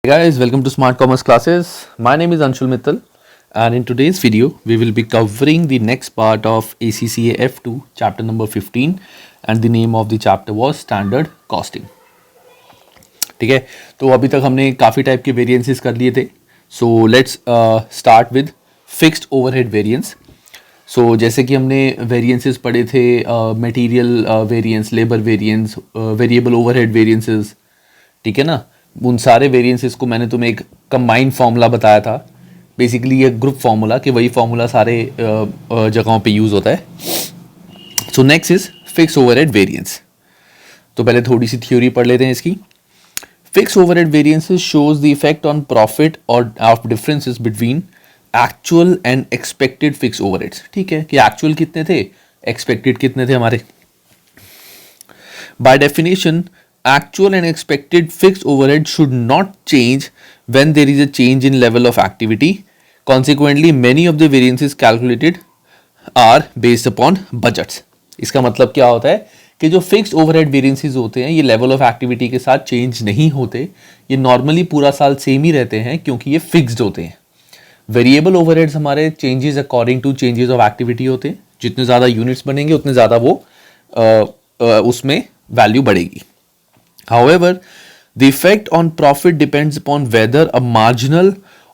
Hey guys, welcome to Smart Commerce classes. My name is Anshul Mittal, and in today's video, we will be covering the next part of ACCA F2, chapter number 15, and the name of the chapter was Standard Costing. ठीक है, तो अभी तक हमने काफ़ी type के variances कर लिए थे. So let's start with fixed overhead variance. So जैसे कि हमने वेरिएंसेस पढ़े थे, material variance, labour variance, variable overhead variances, ठीक है ना. उन सारे वेरिएंसेस को मैंने तुम्हें एक कंबाइंड फार्मूला बताया था. बेसिकली ये ग्रुप फार्मूला, कि वही फार्मूला सारे जगहों पे यूज़ होता है. So next is fix overhead variance. तो पहले थोड़ी सी थ्योरी पढ़ लेते हैं इसकी. Fix overhead variances shows the effect on profit और of differences between actual and expected fix overheads. ठीक है, कि एक्चुअल कितने थे, एक्सपेक्टेड कितने थे हमारे. By definition, actual and expected fixed overhead should not change when there is a change in level of activity. Consequently, many of the variances calculated are based upon budgets. इसका मतलब क्या होता है कि जो फिक्स्ड ओवरहेड वेरिएंसेस होते हैं ये लेवल ऑफ एक्टिविटी के साथ चेंज नहीं होते. ये नॉर्मली पूरा साल सेम ही रहते हैं क्योंकि ये फिक्स्ड होते हैं. वेरिएबल ओवरहेड्स हमारे changes according to changes of activity होते हैं. जितने ज़्यादा यूनिट्स बनेंगे उतने ज़्यादा वो उसमें वैल्यू बढ़ेगी. However, the effect on profit depends upon whether a marginal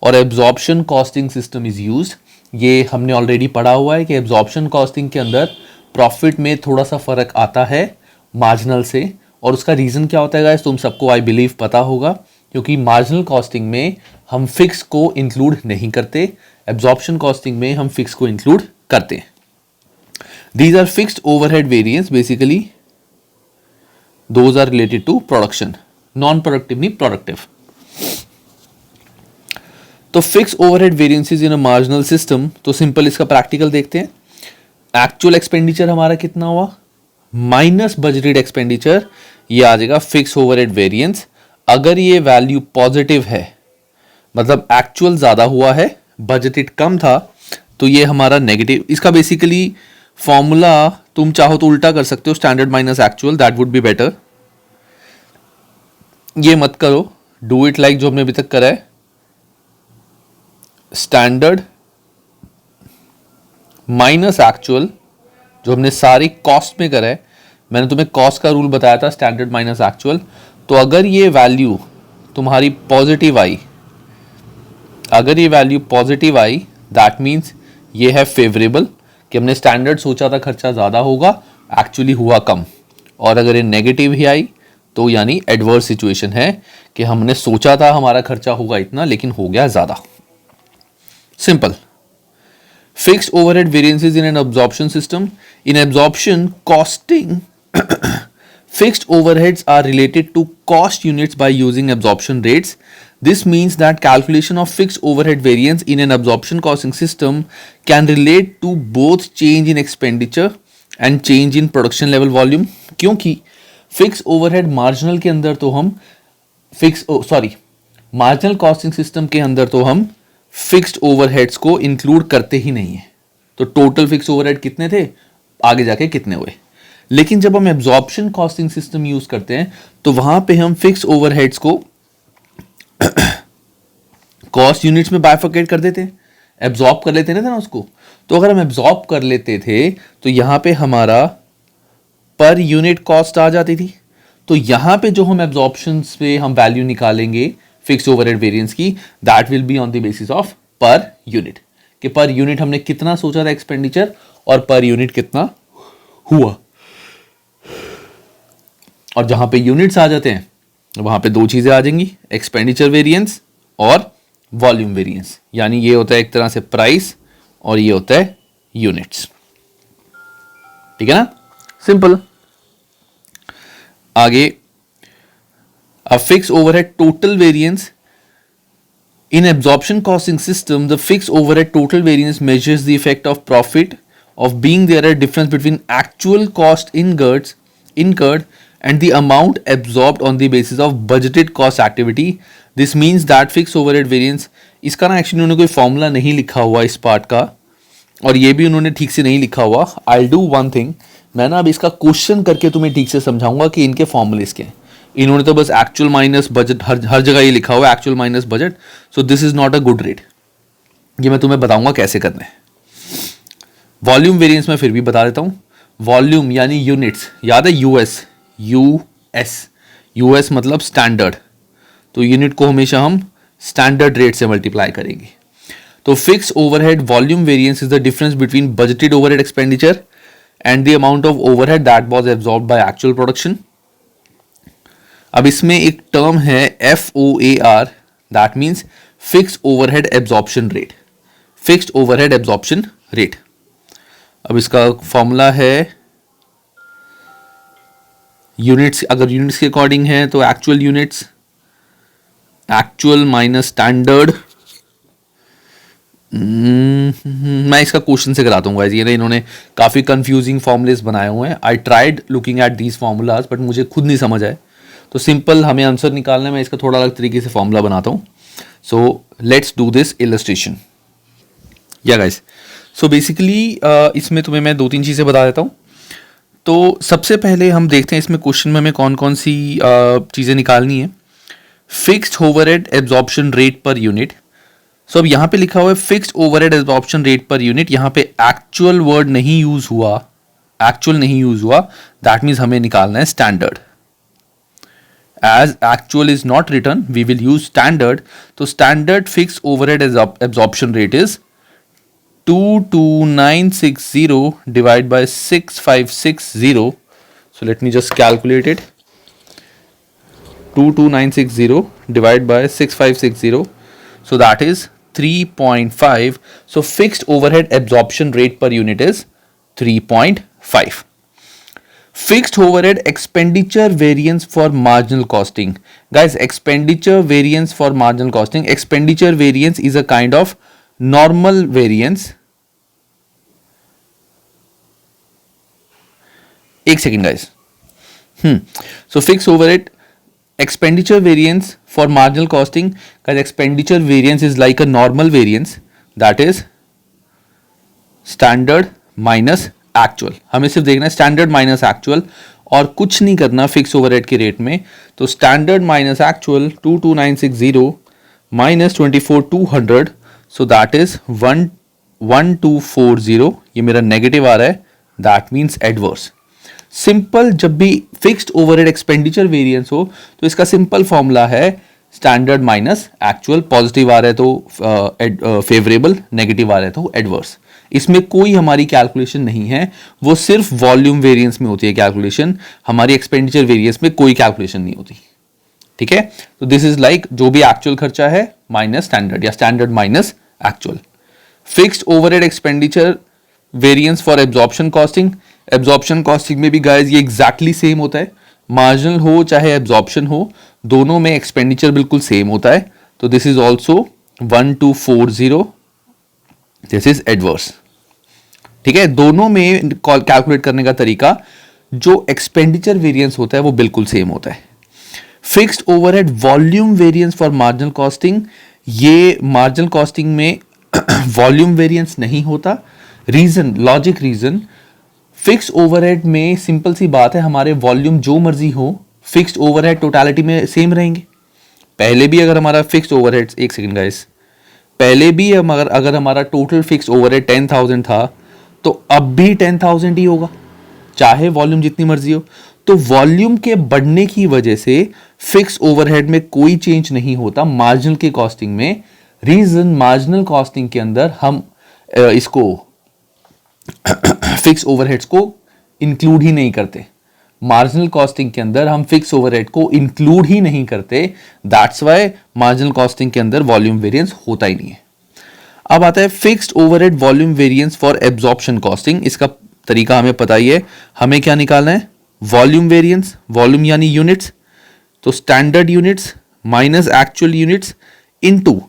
or absorption costing system is used. ये हमने ऑलरेडी पढ़ा हुआ है कि absorption costing के अंदर प्रॉफिट में थोड़ा सा फर्क आता है मार्जिनल से. और उसका रीज़न क्या होता है गाइस, तुम सबको आई बिलीव पता होगा, क्योंकि मार्जिनल कॉस्टिंग में हम फिक्स को इंक्लूड नहीं करते, एब्जॉर्प्शन कॉस्टिंग में हम फिक्स को इंक्लूड करते हैं. These are fixed overhead variance. Basically those are related to production, non-productive नहीं productive. तो fix overhead variances in a marginal system, तो सिंपल इसका प्रैक्टिकल देखते हैं. एक्चुअल एक्सपेंडिचर हमारा कितना हुआ माइनस बजटेड एक्सपेंडिचर, ये आ जाएगा फिक्स ओवरहेड वेरिएंस. अगर ये वैल्यू पॉजिटिव है, मतलब एक्चुअल ज़्यादा हुआ है, बजटेड कम था, तो ये हमारा नेगेटिव. इसका बेसिकली फॉर्मूला तुम चाहो तो उल्टा कर सकते हो, standard minus actual, that would be better. ये मत करो, डू इट लाइक जो हमने अभी तक करा है, स्टैंडर्ड माइनस एक्चुअल, जो हमने सारी कॉस्ट में करा है. मैंने तुम्हें कॉस्ट का रूल बताया था, स्टैंडर्ड माइनस एक्चुअल. तो अगर ये वैल्यू तुम्हारी पॉजिटिव आई, अगर ये value positive I, that means ये है फेवरेबल, कि हमने स्टैंडर्ड सोचा था खर्चा ज़्यादा होगा, एक्चुअली हुआ कम. और अगर ये नेगेटिव ही आई तो यानी एडवर्स सिचुएशन है, कि हमने सोचा था हमारा खर्चा होगा इतना लेकिन हो गया ज़्यादा. Simple. Fixed overhead variances in an absorption system. In absorption costing, fixed overheads are related to cost units by using absorption rates. This means that calculation of fixed overhead variance in an absorption costing system can relate to both change in expenditure and change in production level volume. क्योंकि fixed overhead marginal के अंदर तो हम marginal costing system के अंदर तो हम fixed overheads को include करते ही नहीं है. तो total fixed overhead कितने थे, आगे जाके कितने हुए. लेकिन जब हम एब्जॉर्प्शन कॉस्टिंग सिस्टम यूज करते हैं तो वहां पे हम फिक्स ओवरहेड्स को कॉस्ट यूनिट्स में बाइफरकेट कर देते हैं, एब्जॉर्ब कर लेते ना उसको. तो अगर हम एब्जॉर्ब कर लेते थे तो यहां पे हमारा पर यूनिट कॉस्ट आ जाती थी. तो यहां पे जो हम एब्जॉर्प्शन पे हम वैल्यू निकालेंगे फिक्स ओवरहेड वेरिएंस की, that will be on the basis of per unit, कि पर यूनिट हमने कितना सोचा था एक्सपेंडिचर और पर यूनिट कितना हुआ. और जहां पे यूनिट्स आ जाते हैं वहां पे दो चीजें आ जाएंगी, एक्सपेंडिचर वेरिएंस और वॉल्यूम वेरिएंस. यानी ये होता है एक तरह से प्राइस और ये होता है यूनिट्स. ठीक है ना, सिंपल. आगे, a fix overhead total variance. In absorption costing system, the fix overhead total variance measures the effect of profit of being there a difference between actual cost incurred and the amount absorbed on the basis of budgeted cost activity. This means that fixed overhead variance, इसका ना actually उन्होंने कोई formula नहीं लिखा हुआ इस part का, और ये भी उन्होंने ठीक से नहीं लिखा हुआ. I'll do one thing, मैं ना अब इसका क्वेश्चन करके तुम्हें ठीक से समझाऊंगा कि इनके फॉर्मूलेस क्या हैं. इन्होंने तो बस एक्चुअल माइनस बजट, हर जगह ये लिखा हुआ है actual minus budget, so this is not a good rate. ये मैं तुम्हें बताऊंगा कैसे करना है। वॉल्यूम वेरिएंस मैं फिर भी बता देता हूं। वॉल्यूम यानी यूनिट्स, याद है यूएस, यूएस, यूएस मतलब स्टैंडर्ड, तो यूनिट को हमेशा हम स्टैंडर्ड रेट से मल्टीप्लाई करेंगे। तो fix overhead volume variance is the difference between budgeted overhead expenditure and the amount of overhead that was absorbed by actual production. अब इसमें एक टर्म है FOAR, that means fixed overhead absorption rate, fixed overhead absorption rate. अब इसका formula है units, अगर units के according है तो actual units, actual minus standard. मैं इसका क्वेश्चन से कराता हूँ गाइस, ये ना इन्होंने काफ़ी कंफ्यूजिंग फॉर्मूलेस बनाए हुए हैं। I tried looking at these formulas but मुझे खुद नहीं समझ आए, तो सिंपल हमें आंसर निकालना है, मैं इसका थोड़ा अलग तरीके से फॉर्मूला बनाता हूँ। सो लेट्स डू दिस इलस्ट्रेशन। या गाइस, सो बेसिकली इसमें तुम्हें मैं 2-3 चीज़ें बता देता हूँ। तो सबसे पहले हम देखते हैं इसमें क्वेश्चन में हमें कौन कौन सी चीज़ें निकालनी है। Fixed overhead absorption rate per unit. So अब यहाँ पे लिखा हुआ है fixed overhead absorption rate per unit, यहाँ पे एक्चुअल वर्ड नहीं यूज हुआ, एक्चुअल नहीं यूज हुआ, दैट मीन्स हमें निकालना है standard. As actual is not return we will use standard, तो standard fixed overhead absorption rate is 22960 divided by 6560. So let me just calculate it. 22960 divided by 6560. So that is 3.5. So fixed overhead absorption rate per unit is 3.5. Fixed overhead expenditure variance for marginal costing. Guys, expenditure variance for marginal costing. Expenditure variance is a kind of normal variance. एक second guys. So fix overhead expenditure variance for marginal costing, guys, expenditure variance is like a normal variance, that is standard minus actual. हमें सिर्फ देखना है standard minus actual और कुछ नहीं करना fix overhead के रेट में। तो standard minus actual 22960 minus 24200, so that is 1240, ये मेरा नेगेटिव आ रहा है, that means adverse. सिंपल, जब भी फिक्स्ड ओवरहेड एक्सपेंडिचर वेरिएंस हो तो इसका सिंपल फॉर्मूला है स्टैंडर्ड माइनस एक्चुअल। पॉजिटिव आ रहा है तो फेवरेबल, नेगेटिव आ रहा है तो एडवर्स। इसमें कोई हमारी कैलकुलेशन नहीं है, वो सिर्फ वॉल्यूम वेरिएंस में होती है कैलकुलेशन, हमारी एक्सपेंडिचर वेरिएंस में कोई कैलकुलेशन नहीं होती। ठीक है, तो दिस इज लाइक जो भी एक्चुअल खर्चा है माइनस स्टैंडर्ड या standard minus actual. Fixed overhead expenditure variance for absorption costing. Absorption costing में भी गाइस ये एग्जैक्टली सेम होता है, मार्जिनल हो चाहे एब्जॉर्प्शन हो, दोनों में एक्सपेंडिचर बिल्कुल सेम होता है। तो this is also 1240, this is adverse. ठीक है, दोनों में कैलकुलेट करने का तरीका, जो एक्सपेंडिचर वेरिएंस होता है वो बिल्कुल सेम होता है। Fixed overhead volume variance for marginal costing, ये मार्जिनल कॉस्टिंग में वॉल्यूम वेरिएंस नहीं होता। Reason, logic reason, fixed overhead में सिंपल सी बात है, हमारे वॉल्यूम जो मर्जी हो फिक्स्ड ओवरहेड टोटलिटी में सेम रहेंगे। पहले भी अगर हमारा फिक्स्ड ओवरहेड, एक सेकंड गाइस, पहले भी अगर हमारा टोटल फिक्स्ड ओवरहेड 10,000 था तो अब भी 10,000 ही होगा, चाहे वॉल्यूम जितनी मर्जी हो। तो वॉल्यूम के बढ़ने की वजह से फिक्स्ड ओवरहेड में कोई चेंज नहीं होता मार्जिनल के कॉस्टिंग में। रीजन, मार्जिनल कॉस्टिंग के अंदर हम इसको फिक्स ओवरहेड्स को इंक्लूड ही नहीं करते। मार्जिनल कॉस्टिंग के अंदर हम फिक्स ओवरहेड को इंक्लूड ही नहीं करते, दैट्स व्हाई मार्जिनल कॉस्टिंग के अंदर वॉल्यूम वेरिएंस होता ही नहीं है। अब आता है fixed overhead volume variance for absorption costing. इसका तरीका हमें पता ही है, हमें क्या निकालना है, वॉल्यूम वेरिएंस, वॉल्यूम यानी यूनिट्स, तो standard units minus actual units into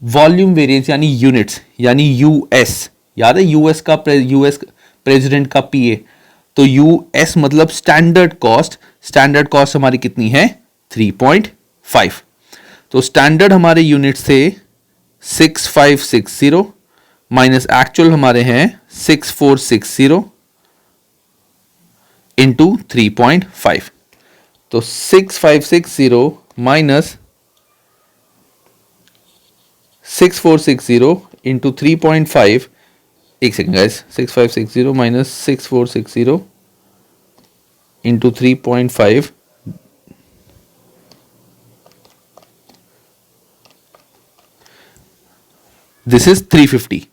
volume variance यानी यूनिट्स यानी यूएस। याद है यूएस का, यूएस प्रेसिडेंट का पीए, तो यूएस मतलब स्टैंडर्ड कॉस्ट। स्टैंडर्ड कॉस्ट हमारी कितनी है, 3.5। तो स्टैंडर्ड हमारे यूनिट्स थे 6560 माइनस एक्चुअल हमारे हैं 6460 इंटू 3.5। तो 6560 माइनस 6460 इंटू 3.5, एक second guys, 6560 minus 6460 into 3.5, this is 350।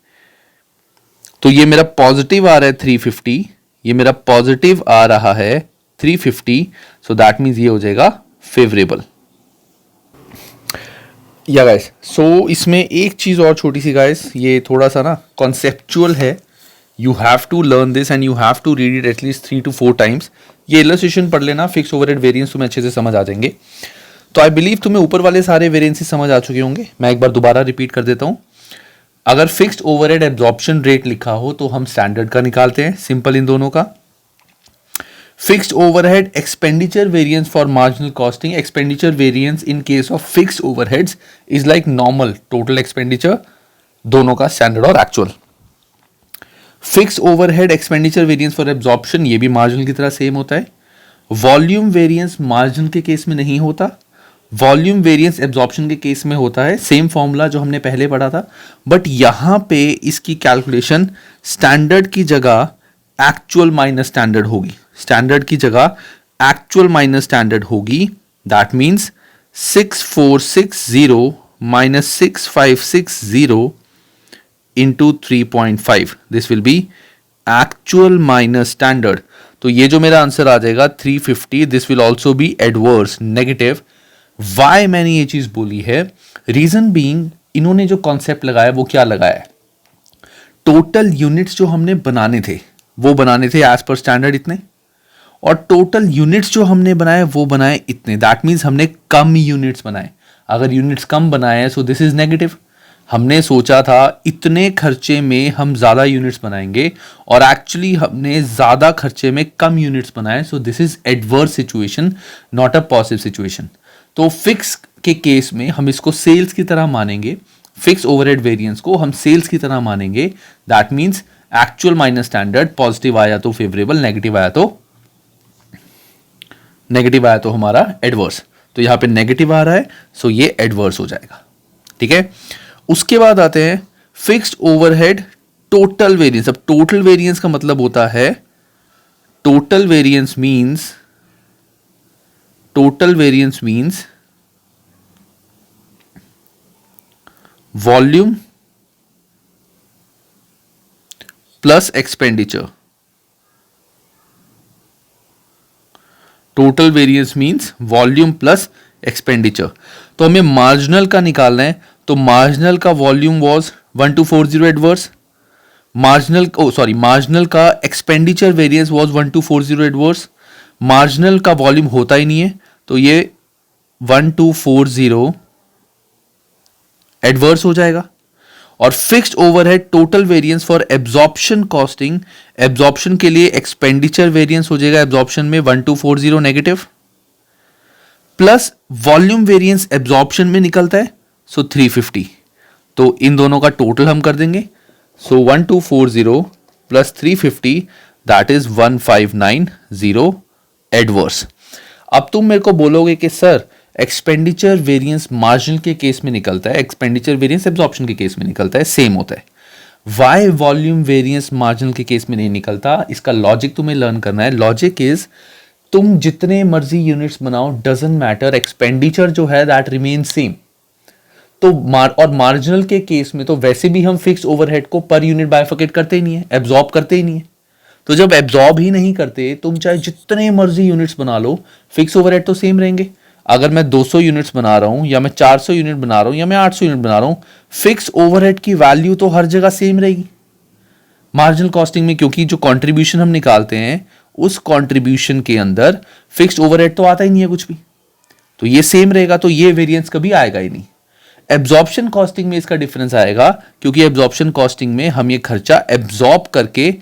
तो ये मेरा पॉजिटिव आ रहा है 350, ये मेरा पॉजिटिव आ रहा है 350, सो दैट मीन्स ये हो जाएगा फेवरेबल। या गाइस, सो इसमें एक चीज और छोटी सी गाइस, ये थोड़ा सा ना कॉन्सेप्चुअल है, you have to learn this and you have to read it at least 3 to 4 times. ये इलस्ट्रेशन पढ़ लेना, फिक्स ओवरहेड वेरिएंस तुम्हें अच्छे से समझ आ जाएंगे। तो आई बिलीव तुम्हें ऊपर वाले सारे वेरिएंसेस समझ आ चुके होंगे। मैं एक बार दोबारा रिपीट कर देता हूं। अगर फिक्स्ड ओवरहेड एब्जॉर्प्शन रेट लिखा हो तो हम स्टैंडर्ड का निकालते हैं, सिंपल इन दोनों का। Fixed overhead expenditure variance for marginal costing, expenditure variance in case of fixed overheads is like normal total expenditure, दोनों का स्टैंडर्ड और actual. Fixed overhead expenditure variance for absorption, ये भी मार्जिनल की तरह सेम होता है। वॉल्यूम वेरिएंस मार्जिनल के केस में नहीं होता, वॉल्यूम वेरिएंस एब्जॉर्प्शन के केस में होता है। सेम फॉर्मूला जो हमने पहले पढ़ा था, बट यहां पे इसकी कैलकुलेशन स्टैंडर्ड की जगह एक्चुअल माइनस स्टैंडर्ड होगी, स्टैंडर्ड की जगह एक्चुअल माइनस स्टैंडर्ड होगी। That means 6460 minus 6560 into 3.5, this will be actual minus standard. तो ये जो मेरा आंसर आ जाएगा 350, this will also be adverse negative. Why मैंने ये चीज बोली है, रीजन बीइंग, इन्होंने जो कॉन्सेप्ट लगाया वो क्या लगाया है, टोटल यूनिट्स जो हमने बनाने थे वो बनाने थे एज पर स्टैंडर्ड इतने, और टोटल यूनिट्स जो हमने बनाए वो बनाए इतने। दैट मीन्स हमने कम यूनिट्स बनाए। अगर यूनिट्स कम बनाए हैं सो दिस इज नेगेटिव। हमने सोचा था इतने खर्चे में हम ज्यादा यूनिट्स बनाएंगे और एक्चुअली हमने ज्यादा खर्चे में कम यूनिट्स बनाए, सो this is adverse situation, not a positive situation. तो फिक्स के केस में हम इसको सेल्स की तरह मानेंगे, फिक्स ओवरहेड वेरिएंस को हम सेल्स की तरह मानेंगे। That means actual minus standard, positive आया तो फेवरेबल, नेगेटिव आया तो हमारा एडवर्स। तो यहां पे नेगेटिव आ रहा है, सो ये एडवर्स हो जाएगा। ठीक है, उसके बाद आते हैं फिक्स्ड ओवरहेड टोटल वेरिएंस। अब टोटल वेरिएंस का मतलब होता है, total variance means volume plus expenditure. Total variance means volume plus expenditure. तो हमें मार्जिनल का निकालना है, तो मार्जिनल का वॉल्यूम वाज 1240 एडवर्स, मार्जिनल का expenditure variance was 1240 adverse. Marginal का वॉल्यूम होता ही नहीं है, तो ये 1240 एडवर्स हो जाएगा। और fixed overhead total variance for absorption costing, absorption के लिए एक्सपेंडिचर वेरिएंस हो जाएगा एब्जॉर्प्शन में 1240 negative, plus volume variance absorption में निकलता है, सो 350। तो इन दोनों का टोटल हम कर देंगे, सो 1240 प्लस 350, दैट इज 1590 एडवर्स। अब तुम मेरे को बोलोगे कि सर एक्सपेंडिचर वेरिएंस मार्जिनल के केस में निकलता है, एक्सपेंडिचर वेरिएंस एब्जॉर्प्शन के केस में निकलता है, सेम होता है। वाई वॉल्यूम वेरिएंस मार्जिनल के केस में नहीं निकलता, इसका लॉजिक तुम्हें लर्न करना है। लॉजिक इज, तुम जितने मर्जी यूनिट्स बनाओ डजंट मैटर, एक्सपेंडिचर जो है दैट रिमेन सेम। तो और मार्जिनल के केस में तो वैसे भी हम फिक्स ओवरहेड को पर यूनिट बाइफरकेट करते ही नहीं है, एब्जॉर्ब करते ही नहीं है। तो जब एब्जॉर्ब ही नहीं करते, तुम चाहे जितने मर्जी यूनिट्स बना लो, फिक्स ओवरहेड तो सेम रहेंगे। अगर मैं 200 यूनिट्स बना रहा हूं, या मैं 400 यूनिट बना रहा हूं, या मैं 800 यूनिट बना रहा हूं, फिक्स ओवरहेड की वैल्यू तो हर जगह सेम रहेगी मार्जिनल कॉस्टिंग में, क्योंकि जो कंट्रीब्यूशन हम निकालते हैं उस कंट्रीब्यूशन के अंदर फिक्स्ड ओवरहेड तो आता ही नहीं है कुछ भी, तो ये सेम रहेगा, तो ये वेरिएंस कभी आएगा ही नहीं। एब्जॉर्प्शन कॉस्टिंग में इसका डिफरेंस आएगा, क्योंकि एब्जॉर्प्शन कॉस्टिंग में हम ये खर्चा एब्जॉर्ब करके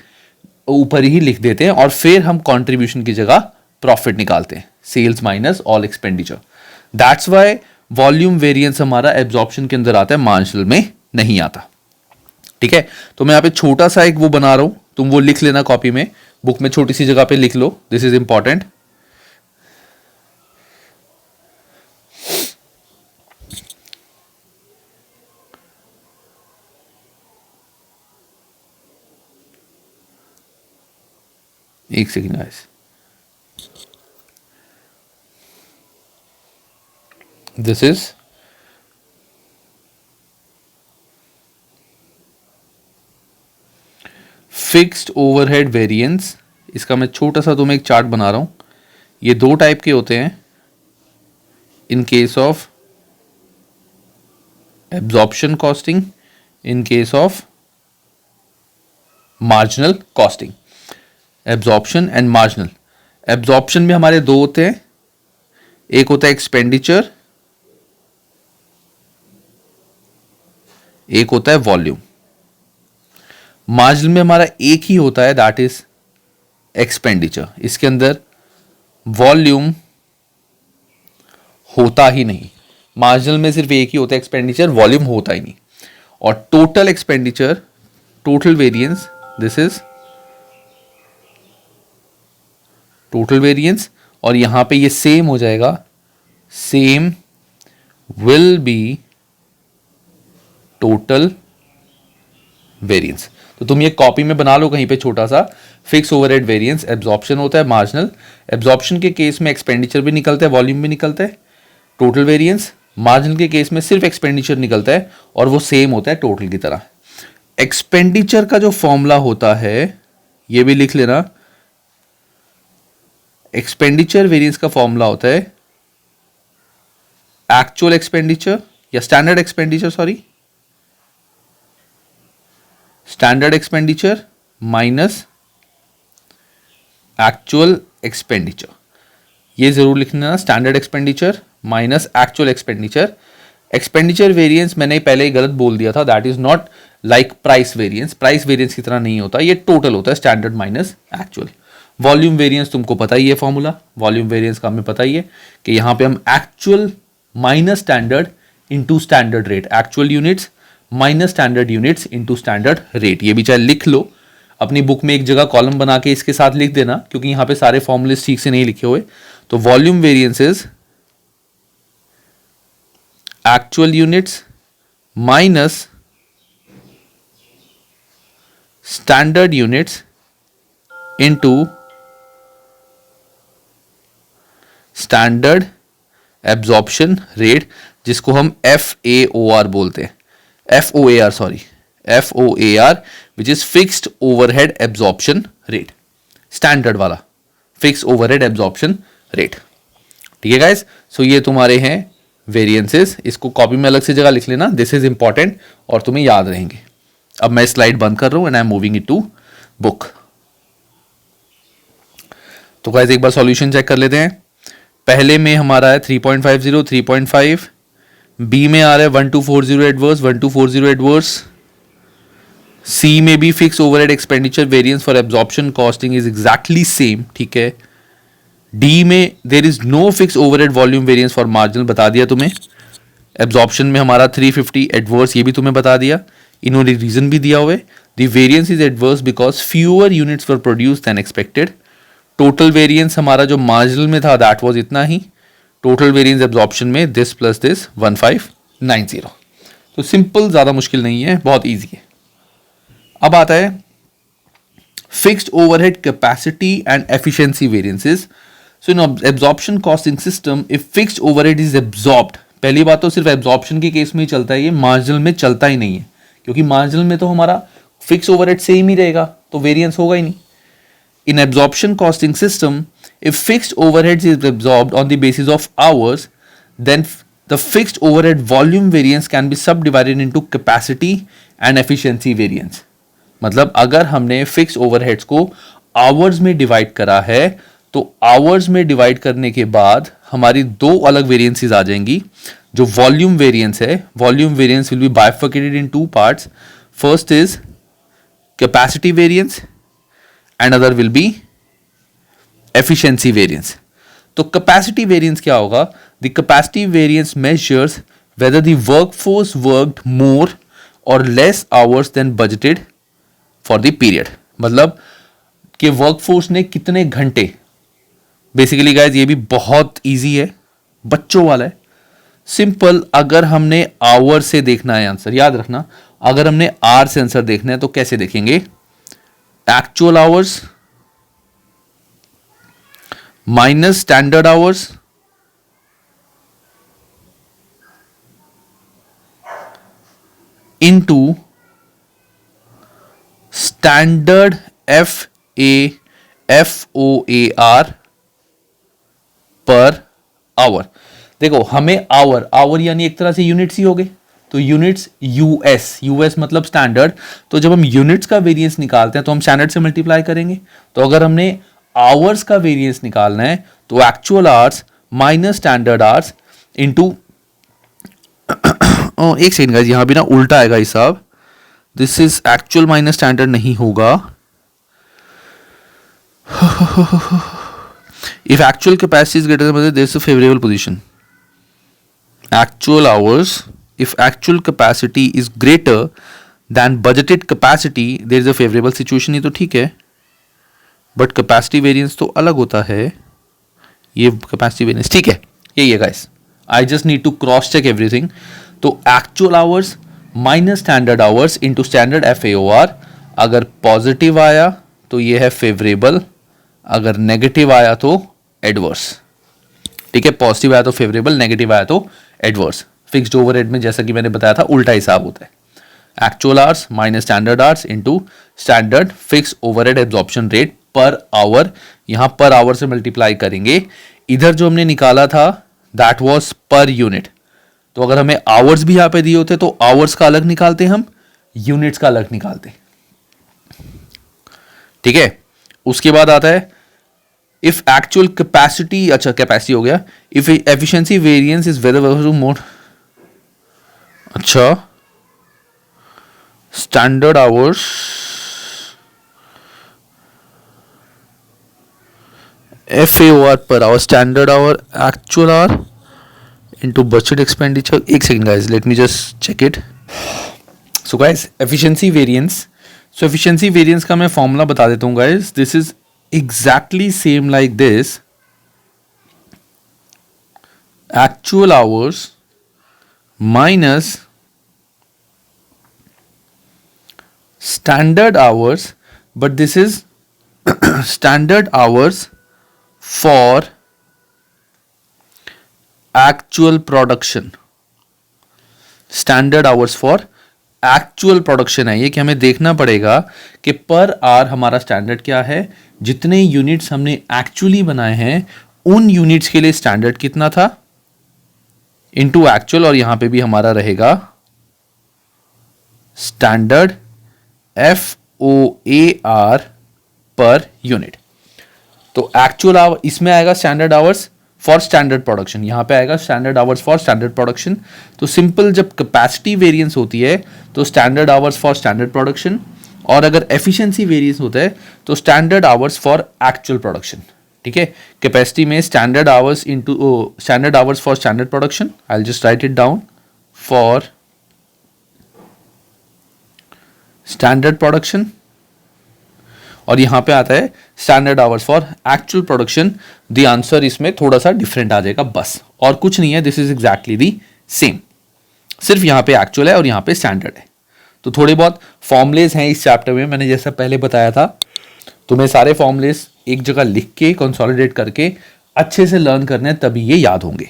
ऊपर ही लिख देते हैं और फिर हम कंट्रीब्यूशन की जगह प्रॉफिट निकालते हैं, sales minus all expenditure. That's why volume variance हमारा एब्जॉर्प्शन के अंदर आता है, मार्जिनल में नहीं आता। ठीक है, तो मैं यहां पे छोटा सा एक वो बना रहा हूं, तुम वो लिख लेना कॉपी में, बुक में छोटी सी जगह पे लिख लो, दिस इज इंपॉर्टेंट। एक second guys, this is fixed overhead variance. इसका मैं छोटा सा तुम्हें एक चार्ट बना रहा हूं। ये दो टाइप के होते हैं in case of absorption costing, in case of marginal costing. Absorption and marginal. Absorption में हमारे दो होते हैं, एक होता है एक्सपेंडिचर, एक होता है वॉल्यूम। मार्जिनल में हमारा एक ही होता है, दैट इज एक्सपेंडिचर। इसके अंदर वॉल्यूम होता ही नहीं। मार्जिनल में सिर्फ एक ही होता है एक्सपेंडिचर, वॉल्यूम होता ही नहीं। और total expenditure, total variance, this is total variance. और यहां पे ये सेम हो जाएगा, same will be total variance. तो तुम ये कॉपी में बना लो कहीं पे छोटा सा। फिक्स ओवरहेड वेरिएंस एब्जॉर्प्शन होता है, मार्जिनल। एब्जॉर्प्शन के केस में एक्सपेंडिचर भी निकलता है, वॉल्यूम भी निकलता है। टोटल वेरिएंस, मार्जिनल के केस में सिर्फ एक्सपेंडिचर निकलता है और वो सेम होता है टोटल की तरह। एक्सपेंडिचर का जो फॉर्मूला होता है, ये भी लिख लेना। एक्सपेंडिचर वेरिएंस का फॉर्मूला होता है एक्चुअल एक्सपेंडिचर या standard expenditure, sorry, standard expenditure minus actual expenditure. ये जरूर लिखना, standard expenditure minus actual expenditure. Expenditure variance मैंने पहले ही गलत बोल दिया था, that is not like price variance. Price variance की तरह नहीं होता, ये टोटल होता है, standard minus actual. Volume variance तुमको पता ही है फॉर्मूला, वॉल्यूम वेरिएंस का हमें पता ही है कि यहां पे हम actual minus standard into standard rate, actual units minus standard units into standard rate. ये भी चाहे लिख लो अपनी बुक में, एक जगह कॉलम बना के इसके साथ लिख देना, क्योंकि यहां पे सारे फॉर्मूले ठीक से नहीं लिखे हुए। तो volume variance is actual units minus standard units into standard absorption rate, जिसको हम FAOR बोलते हैं, FOAR sorry, FOAR, which is fixed overhead absorption rate, standard वाला फिक्स ओवरहेड एब्जॉर्प्शन रेट। ठीक है गाइस, सो ये तुम्हारे हैं वेरिएंसेस। इसको कॉपी में अलग से जगह लिख लेना, दिस इज इंपॉर्टेंट और तुम्हें याद रहेंगे। अब मैं स्लाइड बंद कर रहा हूं and I am moving it to book. तो गाइस एक बार सॉल्यूशन चेक कर लेते हैं। पहले में हमारा है 3.50, 3.5। बी में आ रहा है 1240 एडवर्स, 1240 एडवर्स। सी में भी fix overhead expenditure variance for absorption costing is exactly same, ठीक है। डी में there is no fix overhead volume variance for marginal, बता दिया तुम्हें। एब्जॉर्प्शन में हमारा 350 एडवर्स, ये भी तुम्हें बता दिया। इन्होंने रीजन भी दिया हुआ है, the variance is adverse because fewer units were produced then expected. Total variance हमारा जो मार्जिनल में था दैट वाज इतना ही। टोटल वेरिएंस एब्जॉर्प्शन में दिस प्लस दिस 1590। तो सिंपल, ज्यादा मुश्किल नहीं है, बहुत इजी है। अब आता है fixed overhead capacity and efficiency variances. So in absorption costing system if fixed overhead is absorbed, पहली बात तो सिर्फ एब्जॉर्प्शन के केस में ही चलता है, ये मार्जिनल में चलता ही नहीं है, क्योंकि मार्जिनल में तो हमारा फिक्स ओवरहेड सेम ही रहेगा, तो वेरिएंस होगा ही नहीं। In absorption costing system, if fixed overheads is absorbed on the basis of hours, then the fixed overhead volume variance can be subdivided into capacity and efficiency variance. मतलब अगर हमने fixed overheads को hours में divide करा है, तो hours में divide करने के बाद हमारी दो अलग variances आ जाएंगी। जो volume variance है, volume variance will be bifurcated in two parts. First is capacity variance and other will be efficiency variance. तो capacity variance क्या होगा? The capacity variance measures whether the workforce worked more or less hours than budgeted for the period. मतलब कि workforce ने कितने घंटे, basically guys ये भी बहुत इजी है, बच्चों वाला है, सिंपल। अगर हमने आवर से देखना है आंसर, याद रखना, अगर हमने आर से आंसर देखना है तो कैसे देखेंगे? Actual hours minus standard hours into standard FOAR per hour. देखो हमें आवर यानी एक तरह से यूनिट्स ही हो गए, तो यूनिट्स यूएस मतलब स्टैंडर्ड. तो जब हम यूनिट्स का वेरिएंस निकालते हैं तो हम स्टैंडर्ड से मल्टीप्लाई करेंगे. तो अगर हमने आवर्स का वेरिएंस निकालना है तो actual hours minus standard hours into एक सेकंड गाइस, यहां भी ना उल्टा आएगा हिसाब. This is actual minus standard नहीं होगा. If actual capacity is greater than budget, there is a favorable position. Actual hours, if actual capacity is greater than budgeted capacity, there is a favorable situation. ये तो ठीक है, but capacity variance तो अलग होता है. ये capacity variance ठीक है, यही है guys. I just need to cross check everything. तो actual hours minus standard hours into standard FAOR. अगर पॉजिटिव आया तो ये है फेवरेबल, अगर नेगेटिव आया तो एडवर्स. ठीक है, पॉजिटिव आया तो फेवरेबल, नेगेटिव आया तो एडवर्स. फिक्स्ड ओवरहेड में जैसा कि मैंने बताया था उल्टा हिसाब होता है. Actual hours minus standard hours into standard fix overhead absorption rate per hour. यहां पर आवर से मल्टीप्लाई करेंगे. इधर जो हमने निकाला था दैट वाज पर यूनिट. तो अगर हमें आवर्स भी यहां पे दिए होते तो आवर्स का अलग निकालते, हम यूनिट्स का अलग निकालते. ठीक है, उसके बाद आता है इफ एक्चुअल कैपेसिटी, अच्छा कैपेसिटी हो गया. If efficiency variance is whether more, अच्छा standard hours FAOR per hour, standard hour, actual hour into budget expenditure. एक second guys, let me just check it. So guys, efficiency variance. So efficiency variance का मैं formula बता देता हूँ guys. This is exactly same like this. Actual hours minus standard hours, but this is standard hours for actual production. Standard hours for actual production है ये, कि हमें देखना पड़ेगा कि पर आवर हमारा स्टैंडर्ड क्या है. जितने यूनिट्स हमने एक्चुअली बनाए हैं उन यूनिट्स के लिए स्टैंडर्ड कितना था इनटू एक्चुअल, और यहां पे भी हमारा रहेगा स्टैंडर्ड FOAR पर यूनिट. तो एक्चुअल आवर इसमें आएगा standard hours for standard production, यहां पे आएगा standard hours for standard production. तो सिंपल जब कैपेसिटी वेरिएंस होती है तो standard hours for standard production, और अगर एफिशिएंसी वेरिएंस होता है तो standard hours for actual production. ठीक है, कैपेसिटी में standard hours into standard hours for standard production. I will just right it down for standard production, और यहां पे आता है standard hours for actual production. The answer इसमें थोड़ा सा डिफरेंट आ जाएगा बस, और कुछ नहीं है. This is exactly the same, सिर्फ यहां पे एक्चुअल है और यहां पे स्टैंडर्ड है. तो थोड़े बहुत फॉर्मुलेज हैं इस चैप्टर में, मैंने जैसा पहले बताया था. तुम्हें सारे फॉर्मुलेज एक जगह लिख के कंसोलिडेट करके अच्छे से लर्न करने हैं, तभी ये याद होंगे.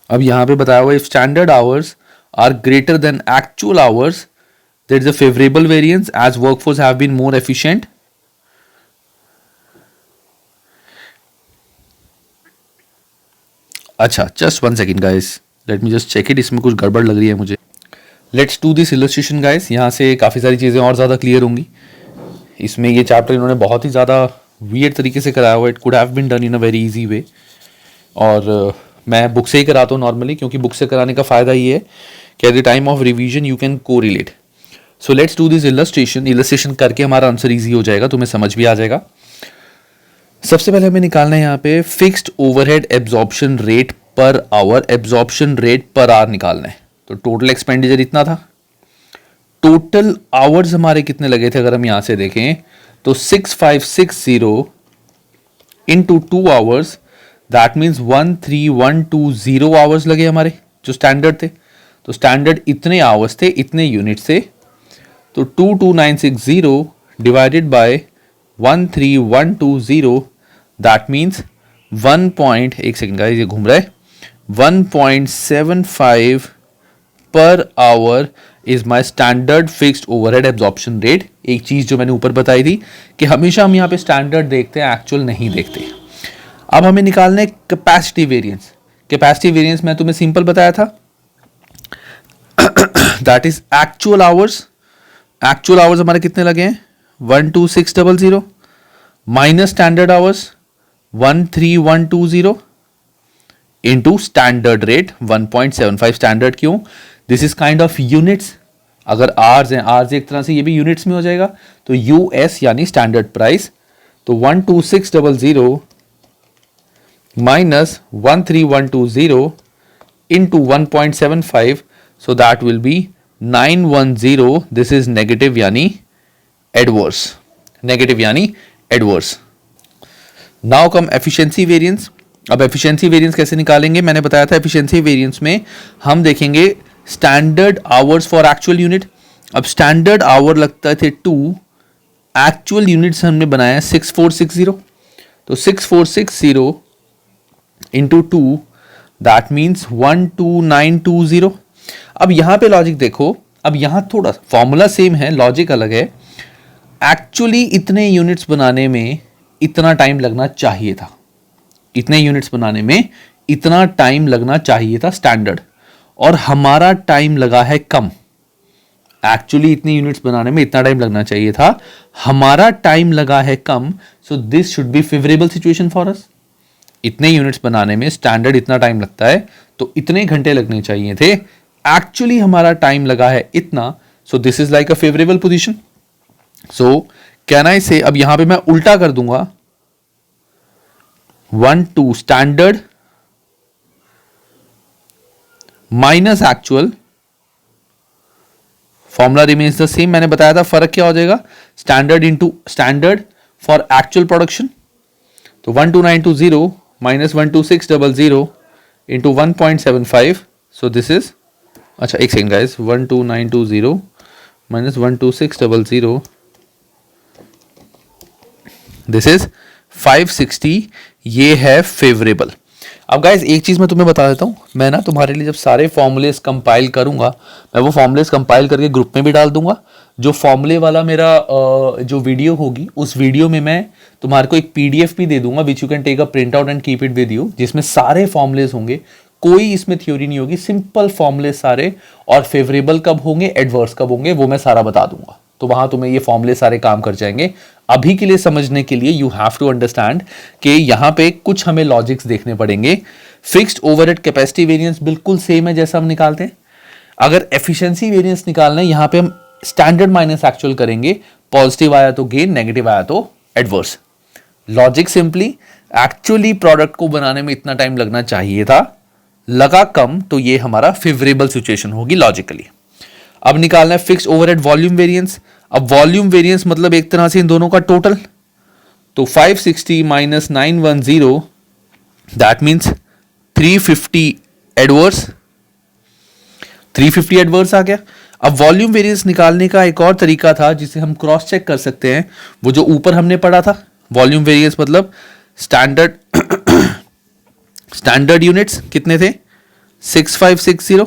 अब यहां पे बताया हुआ if standard hours are greater than actual hours, there is a favorable variance as workforce have been more efficient. अच्छा, just one second guys, let me just check it. इसमें कुछ गड़बड़ लग रही है मुझे. Let's do this illustration guys. यहाँ से काफ़ी सारी चीज़ें और ज़्यादा क्लियर होंगी. इसमें ये चैप्टर इन्होंने बहुत ही ज़्यादा weird तरीके से कराया हुआ. It could have been done in a very easy way. और मैं बुक से ही कराता हूँ नॉर्मली, क्योंकि बुक से कराने का फ़ायदा ये है कि at the time of revision you can correlate. So let's do this illustration करके हमारा आंसर इजी हो जाएगा, तुम्हें समझ भी आ जाएगा. सबसे पहले हमें निकालना है यहाँ पे fixed overhead absorption rate per hour, absorption rate per hour निकालना है. तो टोटल एक्सपेंडिचर इतना था, टोटल आवर्स हमारे कितने लगे थे अगर हम यहाँ से देखें तो 6560 into 2 hours, that means 13120 hours लगे हमारे जो स्टैंडर्ड थे. तो स्टैंडर्ड इतने आवर्स थे, इतने यूनिट थे. तो 22960 divided by 13120, that means 1 second guys, ये घूम रहा है, 1.75 per hour is my standard fixed overhead absorption rate. एक चीज जो मैंने ऊपर बताई थी कि हमेशा हम यहाँ पे स्टैंडर्ड देखते हैं, एक्चुअल नहीं देखते। अब हमें निकालना है कैपेसिटी वेरिएंस। कैपेसिटी वेरिएंस मैं तुम्हें सिंपल बताया था, that is actual hours. Actual hours हमारे कितने लगे हैं, 12600 minus standard hours 13120 into standard rate 1.75। Standard क्यों, this is kind of units. अगर आर्स हैं, आर्स एक तरह से ये भी यूनिट्स में हो जाएगा, तो यूएस यानी स्टैंडर्ड प्राइस। तो 12600 minus 13120 into 1.75, so that will be 910. This is negative यानी adverse, negative यानी adverse. Now come efficiency variance. अब efficiency variance कैसे निकालेंगे, मैंने बताया था efficiency variance में हम देखेंगे standard hours for actual unit. अब standard hour लगता थे 2, actual units हमने बनाया 6460, तो 6460 into 2, दैट मीन्स 12920। अब यहां पे लॉजिक देखो, अब यहां थोड़ा फॉर्मूला सेम है, लॉजिक अलग है। एक्चुअली इतने यूनिट्स बनाने में इतना टाइम लगना चाहिए था, इतने यूनिट्स बनाने में इतना टाइम लगना चाहिए था स्टैंडर्ड, और हमारा टाइम लगा है कम। एक्चुअली इतने यूनिट्स बनाने में इतना टाइम लगना चाहिए था, हमारा टाइम लगा है कम, so this should be favourable situation for us. इतने यूनिट्स बनाने में स्टैंडर्ड इतना टाइम लगता है, तो इतने घंटे लगने चाहिए थे, एक्चुअली हमारा टाइम लगा है इतना, सो this is like a favourable position. So can I से, अब यहां पे मैं उल्टा कर दूंगा, 1 standard minus actual, formula remains the same. मैंने बताया था फर्क क्या हो जाएगा, standard into standard for actual production, तो 12920 minus 12600 into 1.75, so this is, अच्छा एक second guys, 12920 minus 12600, this is 560, ये है फेवरेबल। अब गाइस एक चीज मैं तुम्हें बता देता हूं, मैं ना तुम्हारे लिए जब सारे फॉर्मूलेस कंपाइल करूंगा, मैं वो फॉर्मूलेस कंपाइल करके ग्रुप में भी डाल दूंगा। जो फॉर्मूले वाला मेरा जो वीडियो होगी, उस वीडियो में मैं तुम्हारे को एक पीडीएफ भी दे दूंगा, which you can take a print out and keep it with you, जिसमें सारे फॉर्मूलेस होंगे, कोई इसमें थ्योरी नहीं होगी, सिंपल फॉर्मूले सारे, और फेवरेबल कब होंगे, एडवर्स कब होंगे, वो मैं सारा बता दूंगा। तो वहां तुम्हें ये फॉर्मूले सारे काम कर जाएंगे। अभी के लिए समझने के लिए यू हैव टू अंडरस्टैंड कि यहां पे कुछ हमें लॉजिक्स देखने पड़ेंगे। फिक्स्ड ओवरहेड कैपेसिटी वेरिएंस बिल्कुल सेम है जैसा हम निकालते हैं। अगर एफिशिएंसी वेरिएंस निकालना है, यहां पे हम स्टैंडर्ड माइनस एक्चुअल करेंगे, पॉजिटिव आया तो गेन, नेगेटिव आया तो adverse. Logic simply, actually product को बनाने में इतना टाइम लगना चाहिए था, लगा कम, तो ये हमारा फेवरेबल सिचुएशन होगी लॉजिकली। अब निकालना है फिक्स्ड ओवरहेड वॉल्यूम वेरिएंस। अब वॉल्यूम वेरिएंस मतलब एक तरह से इन दोनों का टोटल, तो 560 minus 910, that means 350 adverse, 350 adverse आ गया। अब वॉल्यूम वेरिएंस निकालने का एक और तरीका था जिसे हम क्रॉस चेक कर सकते हैं, वो जो ऊपर हमने पढ़ा था। वॉल्यूम वेरिएंस मतलब स्टैंडर्ड यूनिट्स कितने थे, 6560,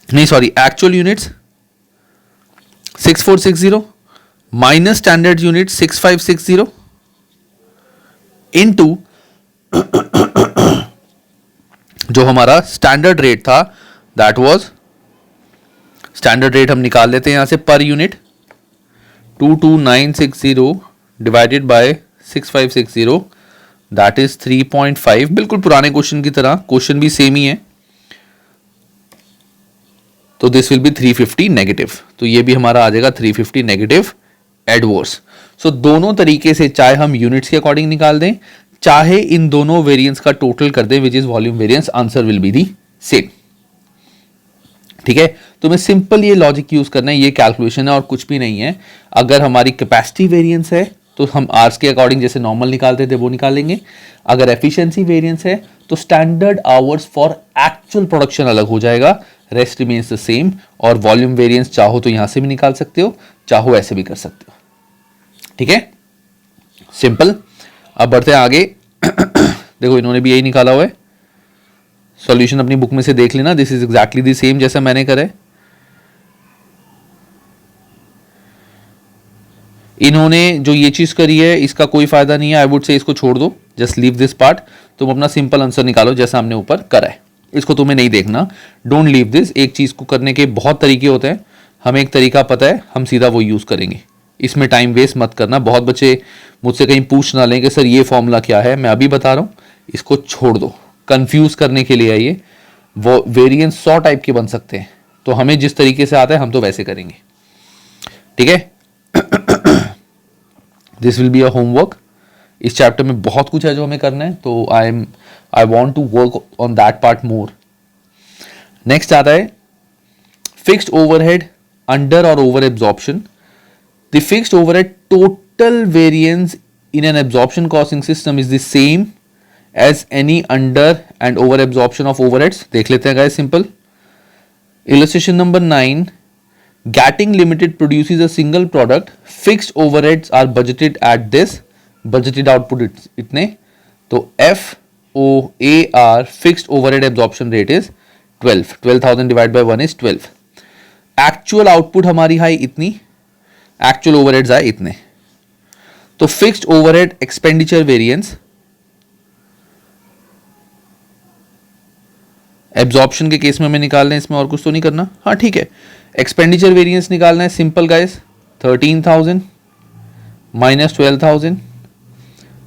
नहीं sorry, actual units 6460 minus standard unit 6560 into जो हमारा स्टैंडर्ड रेट था, दैट वाज, स्टैंडर्ड रेट हम निकाल लेते हैं यहां से per unit, 22960 divided by 6560, that is 3.5। बिल्कुल पुराने क्वेश्चन की तरह, क्वेश्चन भी सेम ही है, तो दिस विल बी 350 नेगेटिव, तो ये भी हमारा आ जाएगा 350 नेगेटिव एडवर्स। सो दोनों तरीके से, चाहे हम यूनिट्स के अकॉर्डिंग निकाल दें, चाहे इन दोनों वेरिएंस का टोटल कर दें, which is volume variance, answer will be the same. ठीक है, तो मैं सिंपल ये लॉजिक यूज करना है, ये कैलकुलेशन है और कुछ भी नहीं है। अगर हमारी कैपेसिटी वेरिएंस है तो हम आर्स के अकॉर्डिंग जैसे नॉर्मल निकालते थे वो निकालेंगे। अगर एफिशिएंसी वेरिएंस है तो standard hours for actual production अलग हो जाएगा, रेस्ट रिमेन्स द सेम, और वॉल्यूम वेरिएंस चाहो तो यहां से भी निकाल सकते हो, चाहो ऐसे भी कर सकते हो, ठीक है, सिंपल। अब बढ़ते हैं आगे। देखो इन्होंने भी यही निकाला हुआ है, सॉल्यूशन अपनी बुक में से देख लेना, this is exactly the same जैसा मैंने करा है। इन्होंने जो ये चीज करी है इसका कोई फायदा नहीं है, आई वुड से इसको छोड़ दो, जस्ट लीव दिस पार्ट, तुम अपना सिंपल आंसर निकालो जैसा हमने ऊपर करा है, इसको तुम्हें नहीं देखना, डोंट लीव दिस। एक चीज को करने के बहुत तरीके होते हैं, हमें एक तरीका पता है, हम सीधा वो यूज करेंगे, इसमें टाइम वेस्ट मत करना। बहुत बच्चे मुझसे कहीं पूछ ना लें कि सर ये फॉर्मूला क्या है, मैं अभी बता रहा हूँ, इसको छोड़ दो, कंफ्यूज करने के लिए है ये। वो वेरिएंस 100 टाइप के बन सकते हैं, तो हमें जिस तरीके से आता है हम तो वैसे करेंगे, ठीक है। This will be a homework, इस चैप्टर में बहुत कुछ है जो हमें करना है, तो I want to work on that part more. Next आता है फिक्स्ड ओवरहेड अंडर और over absorption. The fixed overhead total variance in an absorption costing system is the same as any under and over absorption of overheads. देख लेते हैं guys, simple. Illustration number 9, Gatting Limited produces a single product. Fixed overheads are budgeted at this. Budgeted output इतने, तो FOAR fixed overhead absorption rate is 12. 12,000 divided by 1 is 12. Actual output हमारी है इतनी, actual overheads है इतने, तो fixed overhead expenditure variance absorption के case में हमें निकालना है, इसमें और कुछ तो नहीं करना, हाँ ठीक है। एक्सपेंडिचर वेरिएंस निकालना है, simple guys, 13,000 minus 12,000,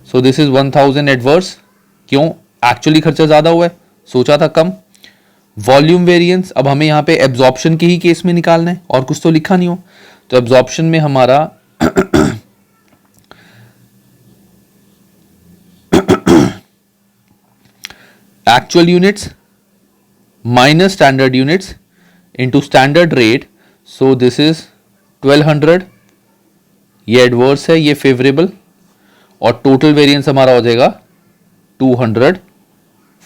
so this is 1,000 adverse. क्यों? एक्चुअली खर्चा ज्यादा हुआ है, सोचा था कम। वॉल्यूम वेरिएंस, अब हमें यहाँ पे एब्जॉर्प्शन के ही केस में निकालना है, और कुछ तो लिखा नहीं हो, तो एब्जॉर्प्शन में हमारा actual units minus standard units into standard rate, so this is 1200, ये एडवर्स है, ये फेवरेबल, और टोटल वेरिएंस हमारा हो जाएगा 200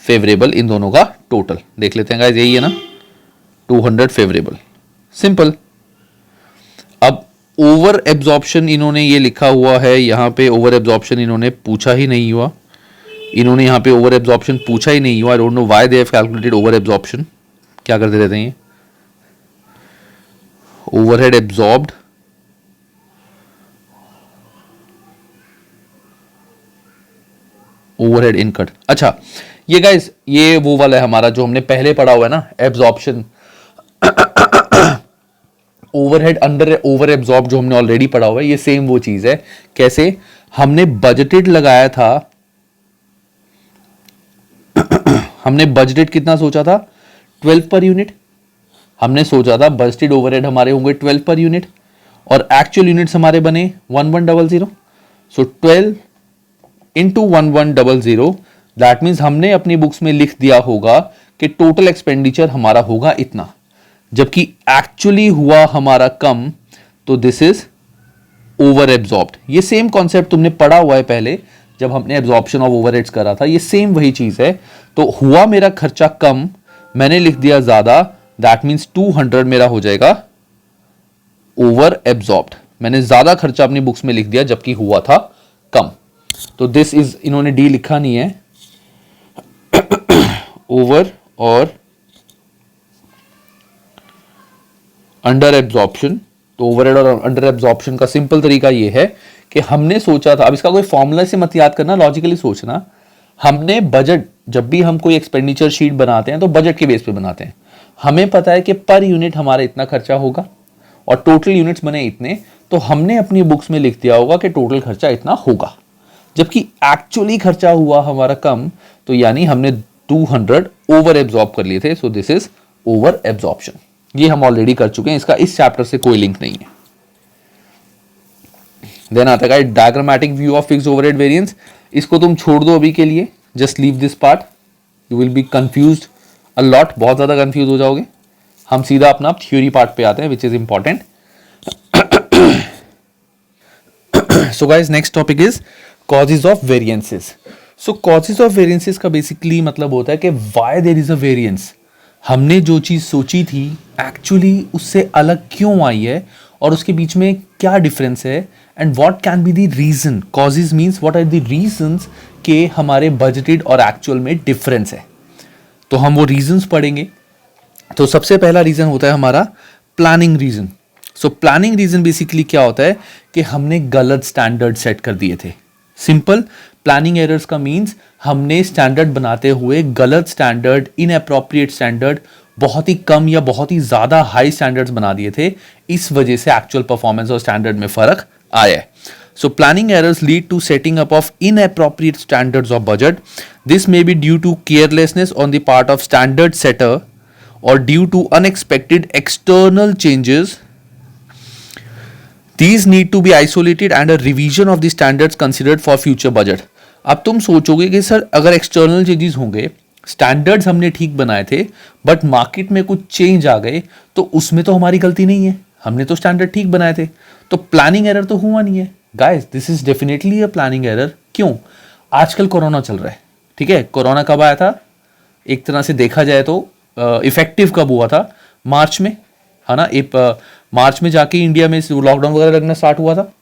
फेवरेबल, इन दोनों का टोटल देख लेते हैं गाइस, यही है ना, 200 फेवरेबल, सिंपल। अब ओवर एब्जॉर्प्शन इन्होंने ये लिखा हुआ है यहाँ पे, ओवर एब्जॉर्प्शन इन्होंने पूछा ही नहीं हुआ, इन्होंने यहाँ पे ओवर एब्जॉर्प्शन पूछा ही नहीं हुआ। आई don't know why they have calculated over absorption, क्या करते रहते हैं, ओवरहेड एब्जॉर्ब्ड, ओवरहेड इनकट। अच्छा ये गाइस, ये वो वाला है हमारा जो हमने पहले पढ़ा हुआ है ना, absorption overhead under over absorb, जो हमने ऑलरेडी पढ़ा हुआ है, ये सेम वो चीज है। कैसे? हमने बजटेड लगाया था, हमने बजटेड कितना सोचा था, 12 पर यूनिट, हमने सोचा था बजटेड ओवरहेड हमारे होंगे 12 पर यूनिट, और एक्चुअल यूनिट्स हमारे बने 1100, सो 12 इंटू 1100, दैट मीन्स हमने अपनी बुक्स में लिख दिया होगा कि टोटल एक्सपेंडिचर हमारा होगा इतना, जबकि एक्चुअली हुआ हमारा कम, तो दिस इज ओवर एब्जॉर्ब्ड। ये सेम कॉन्सेप्ट तुमने पढ़ा हुआ है पहले जब हमने एब्जॉर्प्शन ऑफ ओवरहेड्स करा था, ये सेम वही चीज है। तो हुआ मेरा खर्चा कम, मैंने लिख दिया ज्यादा, दैट मीन्स 200 मेरा हो जाएगा ओवर एब्जॉर्ब्ड। मैंने ज्यादा खर्चा अपनी बुक्स में लिख दिया जबकि हुआ था कम, तो दिस इज, इन्होंने डी लिखा नहीं है, ओवर और अंडर एब्जॉर्प्शन। तो ओवरहेड और अंडर एब्जॉर्प्शन का सिंपल तरीका ये है कि हमने सोचा था, अब इसका कोई फॉर्मूला से मत याद करना, लॉजिकली सोचना, हमने बजट, जब भी हम कोई एक्सपेंडिचर शीट बनाते हैं तो बजट के बेस पे बनाते हैं, हमें पता है कि पर यूनिट हमारा इतना खर्चा होगा और टोटल यूनिट्स बने इतने, तो हमने अपनी बुक्स में लिख दिया होगा कि टोटल खर्चा इतना होगा, जबकि एक्चुअली खर्चा हुआ हमारा कम, तो यानी हमने 200 ओवर एब्जॉर्ब कर लिए थे, सो दिस इज ओवर एब्जॉर्प्शन। ये हम ऑलरेडी कर चुके हैं, इसका इस चैप्टर से कोई लिंक नहीं है। देन आता है diagrammatic view of fixed overhead variance, इसको तुम छोड़ दो अभी के लिए, just leave this part, you will B confused a lot, बहुत ज्यादा कंफ्यूज हो जाओगे। हम सीधा अपना थ्योरी पार्ट पे आते हैं, which is important. So guys, next topic is causes of variances. So causes of variances का बेसिकली मतलब होता है कि why there is a variance, हमने जो चीज़ सोची थी एक्चुअली उससे अलग क्यों आई है और उसके बीच में क्या डिफरेंस है, and what can be the reason, causes means what are the reasons के हमारे बजटेड और एक्चुअल में डिफरेंस है। तो हम वो रीजंस पढ़ेंगे। तो सबसे पहला रीज़न होता है हमारा planning reason. So planning reason basically क्या होता है कि हमने गलत स्टैंडर्ड सेट कर दिए थे। सिंपल, प्लानिंग एरर्स का मीन्स हमने स्टैंडर्ड बनाते हुए गलत स्टैंडर्ड, इनअप्रोप्रिएट स्टैंडर्ड, बहुत ही कम या बहुत ही ज़्यादा हाई स्टैंडर्ड्स बना दिए थे। इस वजह से एक्चुअल परफॉर्मेंस और स्टैंडर्ड में फ़र्क आया है। So planning errors lead to setting up of inappropriate standards of budget. This may be due to carelessness on the part of standard setter or due to unexpected external changes. These need to be isolated and a revision of the standards considered for future budget. अब तुम सोचोगे कि sir अगर external changes होंगे, standards हमने ठीक बनाए थे बट मार्केट में कुछ चेंज आ गए तो उसमें तो हमारी गलती नहीं है, हमने तो स्टैंडर्ड ठीक बनाए थे, तो प्लानिंग एरर तो हुआ नहीं है। Guys this is definitely a planning error. क्यों? आजकल कोरोना चल रहा है, ठीक है। कोरोना कब आया था? एक तरह से देखा जाए तो इफेक्टिव कब हुआ था? मार्च में, है ना। मार्च में जाके इंडिया में लॉकडाउन वगैरह लगना स्टार्ट हुआ था।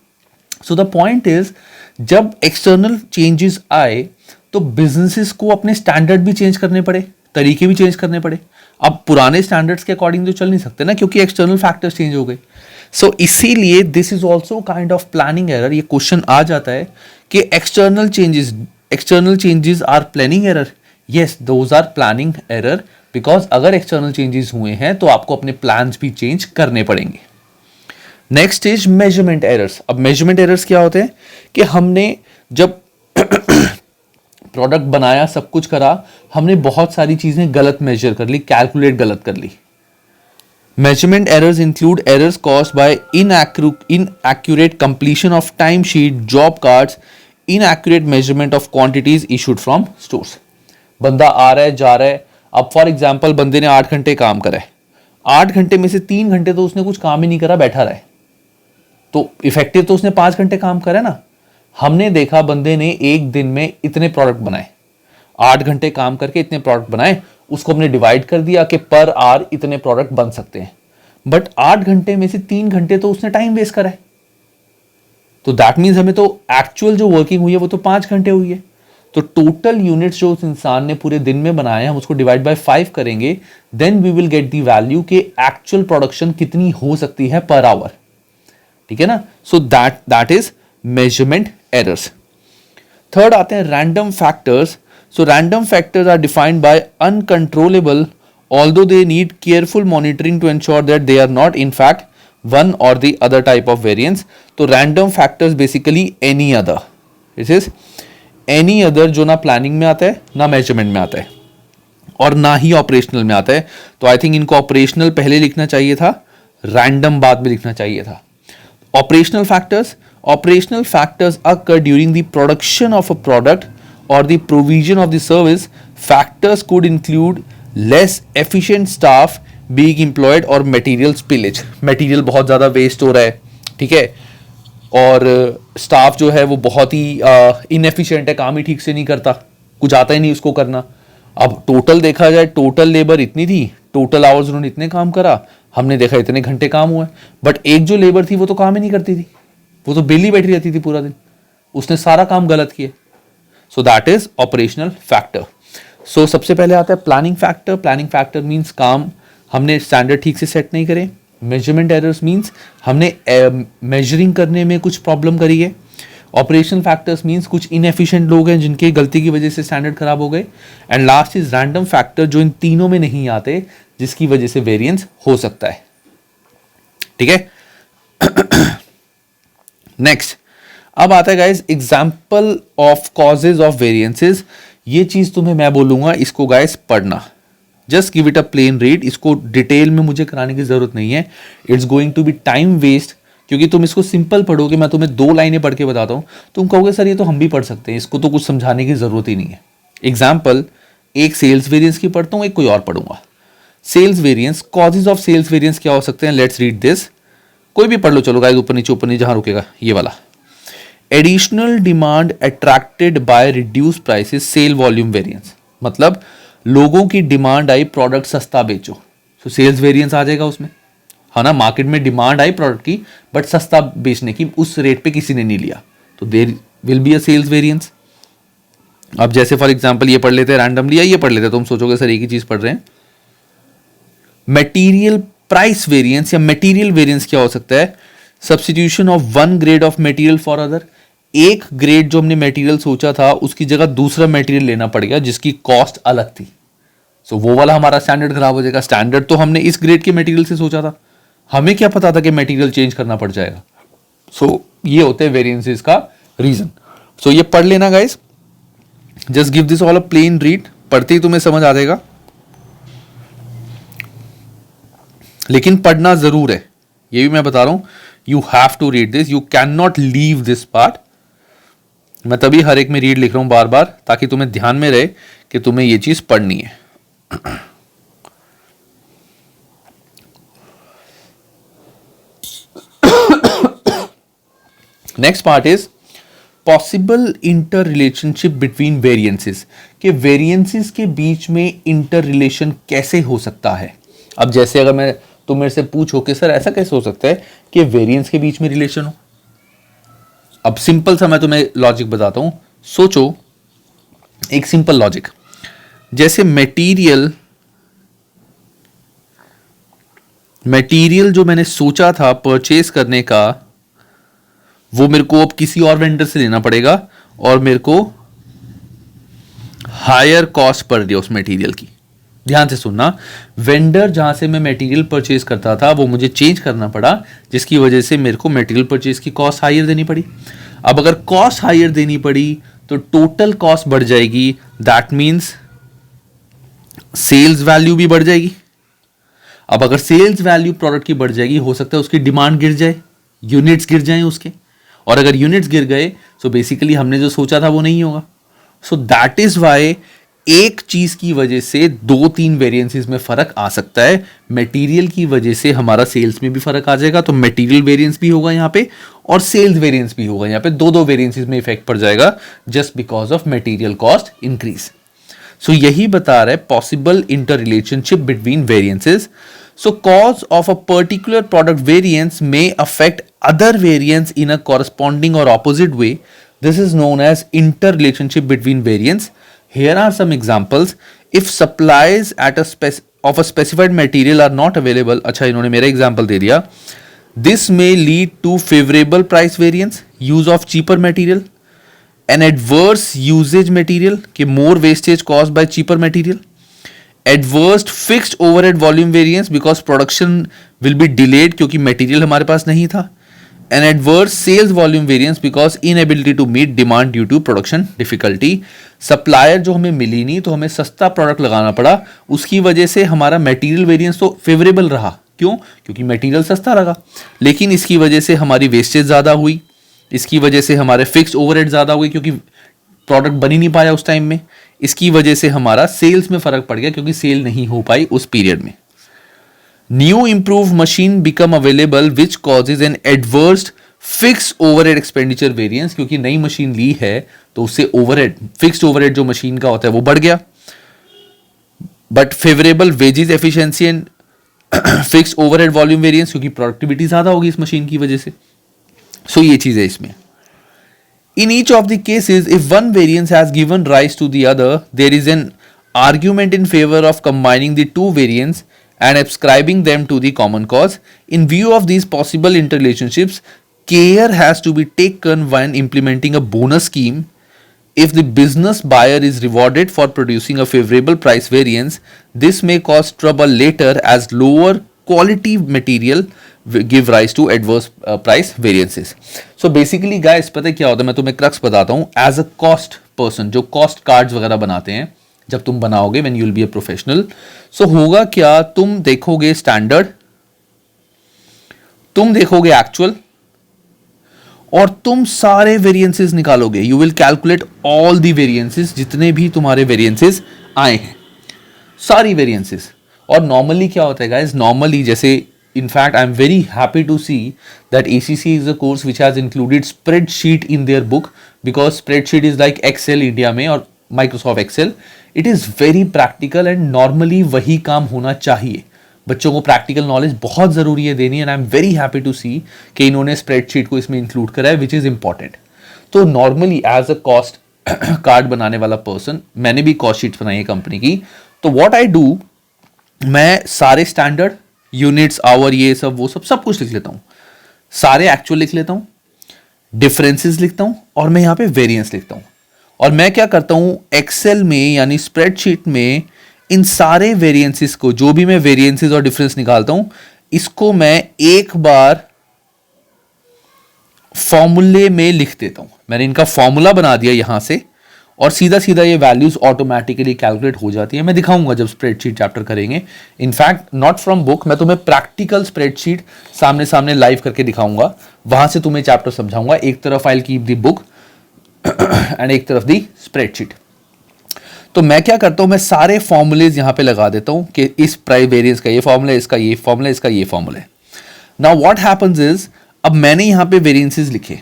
सो द पॉइंट इज, जब एक्सटर्नल चेंजेस आए तो बिजनेसेस को अपने स्टैंडर्ड भी चेंज करने पड़े, तरीके भी चेंज करने पड़े। अब पुराने स्टैंडर्ड्स के अकॉर्डिंग तो चल नहीं सकते ना, क्योंकि एक्सटर्नल फैक्टर्स चेंज हो गए। सो इसीलिए this is also kind of planning error. ये क्वेश्चन आ जाता है कि external changes are planning error. Yes, those are planning error, because अगर एक्सटर्नल चेंजेस हुए हैं तो आपको अपने प्लान्स भी चेंज करने पड़ेंगे। Next is measurement errors. अब मेजरमेंट एरर्स क्या होते हैं कि हमने जब प्रोडक्ट बनाया, सब कुछ करा, हमने बहुत सारी चीजें गलत मेजर कर ली, कैलकुलेट गलत कर ली। Measurement errors include errors caused by inaccurate completion of timesheet, job cards, inaccurate measurement of quantities issued from stores. बंदा आ रहा है, जा रहा है। अब फॉर एग्जाम्पल बंदे ने 8 घंटे काम करा है, 8 घंटे में से 3 घंटे तो उसने कुछ काम ही नहीं करा, बैठा रहा है, तो इफेक्टिव तो उसने 5 घंटे काम करा ना। हमने देखा बंदे ने एक दिन में इतने प्रोडक्ट बनाए, 8 घंटे काम करके इतने प्रोडक्ट बनाए, उसको हमने डिवाइड कर दिया कि पर आवर इतने प्रोडक्ट बन सकते हैं, बट 8 घंटे में से 3 घंटे तो उसने टाइम वेस्ट करा है। तो दैट मीन्स हमें तो एक्चुअल जो वर्किंग हुई है वो तो 5 घंटे हुई है। तो टोटल यूनिट्स जो उस इंसान ने पूरे दिन में बनाए, हम उसको डिवाइड बाय 5 करेंगे, then we will get the value कि एक्चुअल प्रोडक्शन कितनी हो सकती है पर आवर, ठीक है ना। So that is measurement errors. Third आते हैं random factors. So random factors are defined by uncontrollable, although they need careful monitoring to ensure that they are not in fact one or the other type of variance. तो random factors basically any other. This is any other जो ना planning में आता है, ना measurement में आता है, और ना ही operational में आता है। तो I think इनको operational पहले लिखना चाहिए था, random बाद में लिखना चाहिए था। Operational factors occur during the production of a product or the provision of the service. Factors could include less efficient staff being employed or material spillage. Material बहुत ज़्यादा वेस्ट हो रहा है, ठीक है, और स्टाफ जो है वो बहुत ही इनएफिशिएंट है, काम ही ठीक से नहीं करता, कुछ आता ही नहीं उसको करना। अब टोटल देखा जाए, टोटल लेबर इतनी थी, टोटल आवर्स उन्होंने इतने काम करा, हमने देखा इतने घंटे काम हुए, बट एक जो लेबर थी वो तो काम ही नहीं करती थी, वो तो बेली बैठी रहती थी पूरा दिन, उसने सारा काम गलत किया। So that is operational factor. So सबसे पहले आता है planning factor. Planning factor means काम हमने स्टैंडर्ड ठीक से सेट नहीं करे। मेजरमेंट एरर्स मीन्स हमने मेजरिंग करने में कुछ प्रॉब्लम करी है। ऑपरेशनल फैक्टर्स मीन्स कुछ इनएफिशिएंट लोग हैं जिनकी गलती की वजह से स्टैंडर्ड खराब हो गए। And last is random factor, जो इन तीनों में नहीं आते, जिसकी वजह से वेरिएंस हो सकता है, ठीक है। नेक्स्ट अब आता है guys example of causes of variances. ये चीज तुम्हें मैं बोलूंगा, इसको गाइस पढ़ना, just give it a plain read. इसको डिटेल में मुझे कराने की जरूरत नहीं है, it's going to be time waste, क्योंकि तुम इसको सिंपल पढ़ोगे, मैं तुम्हें 2 लाइनें पढ़ के बताता हूं, तुम कहोगे सर ये तो हम भी पढ़ सकते हैं, इसको तो कुछ समझाने की जरूरत ही नहीं है। एग्जाम्पल, एक सेल्स वेरियंस की पढ़ता हूं, एक कोई और पढ़ूंगा। Sales variance, causes of sales variance क्या हो सकते हैं, लेट्स रीड दिस। कोई भी पढ़ लो, चलो गाइस, ऊपर नीचे जहां रुकेगा ये वाला। Additional demand attracted by reduce prices, sale volume variance. मतलब लोगों की डिमांड आई प्रोडक्ट सस्ता बेचो, तो सेल्स वेरिएंस आ जाएगा उसमें, है ना। मार्केट में डिमांड आई प्रोडक्ट की बट सस्ता बेचने की, उस रेट पे किसी ने नहीं लिया, तो there will be a sales variance. अब जैसे फॉर एग्जांपल ये पढ़ लेते हैं रैंडमली, या ये पढ़ लेते हैं, तुम सोचोगे सर एक ही चीज पढ़ रहे हैं। मटेरियल प्राइस वेरिएंस या मटेरियल वेरिएंस क्या हो सकता है? Substitution of one grade of material for other. एक ग्रेड जो हमने मटेरियल सोचा था उसकी जगह दूसरा मटेरियल लेना पड़ गया जिसकी कॉस्ट अलग थी, सो वो वाला हमारा स्टैंडर्ड खराब हो जाएगा। स्टैंडर्ड तो हमने इस ग्रेड के मटेरियल से सोचा था, हमें क्या पता था कि मटेरियल चेंज करना पड़ जाएगा। सो ये होते हैं वेरिएंसेस का रीजन। सो ये पढ़ लेना guys, just give this all a plain read, पढ़ते ही तुम्हें समझ आ जाएगा, लेकिन पढ़ना जरूर है, ये भी मैं बता रहा हूं। You have to read this, you can not leave this part. मैं तभी हर एक में रीड लिख रहा हूं बार बार, ताकि तुम्हें ध्यान में रहे कि तुम्हें ये चीज पढ़नी है। Next part is possible inter relationship between variances, कि वेरिएंसेस के बीच में इंटर रिलेशन कैसे हो सकता है। अब जैसे अगर तुम मेरे से पूछो कि सर ऐसा कैसे हो सकता है कि वेरिएंस के बीच में रिलेशन हो, अब सिंपल सा मैं तुम्हें लॉजिक बताता हूं। सोचो एक सिंपल लॉजिक, जैसे मटेरियल जो मैंने सोचा था परचेज करने का, वो मेरे को अब किसी और वेंडर से लेना पड़ेगा और मेरे को हायर कॉस्ट पड़ रही है उस मटेरियल की। ध्यान से सुनना, वेंडर जहां से मैं मटेरियल परचेज करता था वो मुझे चेंज करना पड़ा, जिसकी वजह से मेरे को मटेरियल परचेज की कॉस्ट हायर देनी पड़ी। अब अगर कॉस्ट हायर देनी पड़ी तो टोटल कॉस्ट बढ़ जाएगी, दैट मींस सेल्स वैल्यू भी बढ़ जाएगी। अब अगर सेल्स वैल्यू प्रोडक्ट की बढ़ जाएगी, हो सकता है उसकी डिमांड गिर जाए, यूनिट्स गिर जाएं उसके, और अगर यूनिट्स गिर गए तो बेसिकली हमने जो सोचा था वो नहीं होगा। सो दैट इज वाई एक चीज की वजह से दो तीन वेरिएंसेस में फर्क आ सकता है। मटेरियल की वजह से हमारा सेल्स में भी फर्क आ जाएगा, तो मटेरियल वेरिएंस भी होगा यहाँ पे और सेल्स वेरिएंस भी होगा यहाँ पे, दो वेरिएंसेस में इफेक्ट पड़ जाएगा just because of material cost increase. So यही बता रहा है possible inter relationship between variances. So cause of a particular product variance may affect other variance in a corresponding or opposite way. This is known as interrelationship between variance. Here are some examples. If supplies at of a specified material are not available, अच्छा इन्होंने मेरा example दे दिया. This may lead to favorable price variance, use of cheaper material, an adverse usage material, कि more wastage caused by cheaper material. Adverse fixed overhead volume variance because production will be delayed क्योंकि material हमारे पास नहीं था. An adverse sales volume variance because inability to meet demand due to production difficulty. Supplier जो हमें मिली नहीं तो हमें सस्ता प्रोडक्ट लगाना पड़ा, उसकी वजह से हमारा material variance तो फेवरेबल रहा। क्यों? क्योंकि material सस्ता लगा, लेकिन इसकी वजह से हमारी वेस्टेज ज़्यादा हुई, इसकी वजह से हमारे फिक्स्ड ओवरहेड ज़्यादा हुए क्योंकि प्रोडक्ट बन ही नहीं पाया उस टाइम में, इसकी वजह से हमारा सेल्स में फर्क पड़ गया क्योंकि सेल नहीं हो पाई उस पीरियड में। New improve machine become available which causes an adverse fix overhead expenditure variance, क्योंकि नई मशीन ली है तो उससे ओवरहेड, फिक्स्ड ओवरहेड जो मशीन का होता है वो बढ़ गया। But favourable wages efficiency and fixed overhead volume variance, क्योंकि प्रोडक्टिविटी ज्यादा होगी इस मशीन की वजह से। सो ये चीज है इसमें। In each of the cases, if one variance has given rise to the other, there is an argument in favor of combining the two variants and ascribing them to the common cause. In view of these possible interrelationships, care has to be taken when implementing a bonus scheme. If the business buyer is rewarded for producing a favorable price variance, this may cause trouble later as lower quality material give rise to adverse price variances. So basically guys, पता है क्या होता है, मैं तुम्हें crux बताता हूँ। As a cost person, जो कॉस्ट कार्ड्स वगैरह बनाते हैं जब तुम बनाओगे, when you will be a professional, so होगा क्या, तुम देखोगे स्टैंडर्ड, तुम देखोगे एक्चुअल, और तुम सारे वेरिएंसेस निकालोगे। You will calculate all the variances, जितने भी तुम्हारे वेरिएंसेस आए हैं, सारी वेरिएंसेस। और नॉर्मली क्या होता है गाइस, नॉर्मली जैसे in fact I'm very happy to see that ACC is a course which has included spreadsheet in their book, because spreadsheet is like Excel India में, और Microsoft Excel, it is very practical and normally वही काम होना चाहिए. बच्चों को practical knowledge बहुत ज़रूरी है देनी, and I am very happy to see कि इन्होंने स्प्रेडशीट को इसमें इंक्लूड करा है, विच इज़ इंपॉर्टेंट. तो normally as a cost card बनाने वाला पर्सन, मैंने भी कॉस्ट शीट्स बनाई है कंपनी की. तो व्हाट आई डू, मैं सारे स्टैंडर्ड यूनिट्स, आवर, ये सब वो सब कुछ लिख लेता हूँ. सारे एक्चुअल लिख लेता हूँ, डिफरेंसेस लिखता हूँ, और मैं यहाँ पे वेरिएंस लिखता हूँ. और मैं क्या करता हूँ, एक्सेल में यानी स्प्रेडशीट में इन सारे वेरिएंसेस को, जो भी मैं वेरिएंसेस और डिफरेंस निकालता हूँ, इसको मैं एक बार फॉर्मूले में लिख देता हूँ. मैंने इनका फॉर्मूला बना दिया यहां से, और सीधा सीधा ये वैल्यूज ऑटोमेटिकली कैलकुलेट हो जाती है. मैं दिखाऊंगा जब स्प्रेडशीट चैप्टर करेंगे. इनफैक्ट नॉट फ्रॉम बुक, मैं तुम्हें प्रैक्टिकल स्प्रेडशीट सामने सामने लाइव करके दिखाऊंगा. वहां से तुम्हें चैप्टर समझाऊंगा. एक तरफ I keep the book and एक तरफ दी स्प्रेडशीट. तो मैं क्या करता हूं, मैं सारे फॉर्मूलेज यहां पे लगा देता हूं कि इस प्राइस वेरिएंस का ये फॉर्मूला, इसका ये फॉर्मूला, इसका ये फॉर्मूला है. नाउ व्हाट हैपेंस इज, अब मैंने यहां पे वेरिएंसेस लिखे.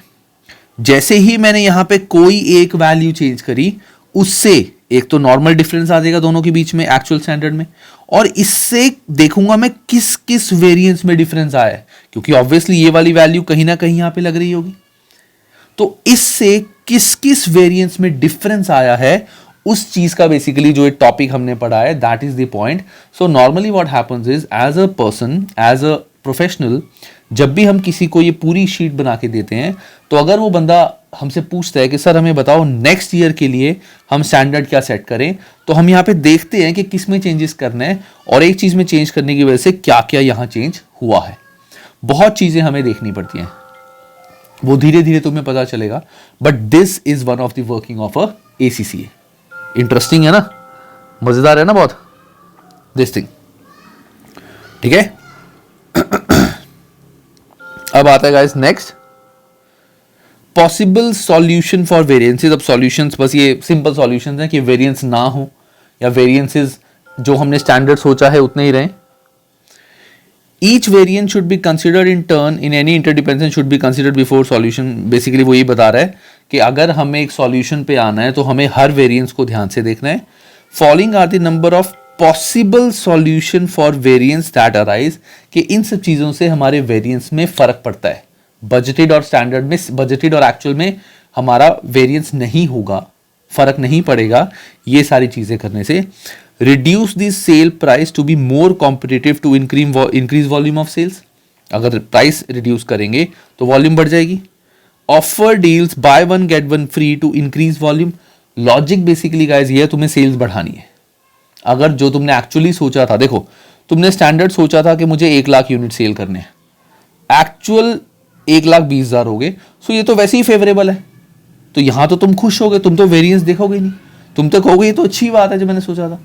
जैसे ही मैंने यहां पे कोई एक वैल्यू चेंज करी, उससे एक तो नॉर्मल डिफरेंस आ जाएगा दोनों के बीच में एक्चुअल स्टैंडर्ड में, और इससे देखूंगा मैं किस किस वेरिएंस में डिफरेंस आया है, क्योंकि ऑब्वियसली ये वाली वैल्यू कहीं ना कहीं यहां पे लग रही होगी. तो इससे किस किस वेरिएंस में डिफरेंस आया है, उस चीज का बेसिकली जो एक टॉपिक हमने पढ़ा है, that is the point. So normally what happens is, as a person, as a professional, जब भी हम किसी को ये पूरी शीट बना के देते हैं, तो अगर वो बंदा हमसे पूछता है कि सर हमें बताओ नेक्स्ट ईयर के लिए हम स्टैंडर्ड क्या सेट करें, तो हम यहाँ पे देखते हैं कि किस में चेंजेस करना है, और एक चीज में चेंज करने की वजह से क्या क्या यहाँ चेंज हुआ है. बहुत चीजें हमें देखनी पड़ती हैं, वो धीरे धीरे तुम्हें पता चलेगा. But this is one of the working of a ACCA. Interesting है ना, मजेदार है ना बहुत दिस थिंग. ठीक है. अब आता है guys next, possible solution for variances. अब सॉल्यूशंस बस ये सिंपल सॉल्यूशंस हैं कि वेरिएंस ना हो, या वेरिएंसेस जो हमने स्टैंडर्ड सोचा है उतने ही रहें. Each variant should be considered in turn in any interdependence should be considered before solution. Basically वो ये बता रहा है कि अगर हमें एक सॉल्यूशन पे आना है तो हमें हर वेरिएंस को ध्यान से देखना है. Following are the number of possible solution for variance that arise, कि इन सब चीजों से हमारे वेरिएंस में फर्क पड़ता है. बजटेड और स्टैंडर्ड में, बजटेड और एक्चुअल में हमारा वेरिएंस नहीं होगा, फर्क नहीं पड़ेगा ये सारी चीजें करने से. Reduce the sale price to be more competitive to increase volume of sales. अगर प्राइस रिड्यूस करेंगे तो वॉल्यूम बढ़ जाएगी. Offer deals buy one get one free to increase volume. Logic basically guys ये तुम्हें सेल्स बढ़ानी है. अगर जो तुमने एक्चुअली सोचा था, देखो तुमने स्टैंडर्ड सोचा था कि मुझे 1 लाख यूनिट सेल करने हैं, एक्चुअल 1,20,000 हो गए, सो ये तो वैसे ही फेवरेबल है. तो यहां तो तुम खुश हो गए, तुम तो वेरिएंस देखोगे नहीं, तुम तो कहोगे ये तो अच्छी बात है जो मैंने सोचा था.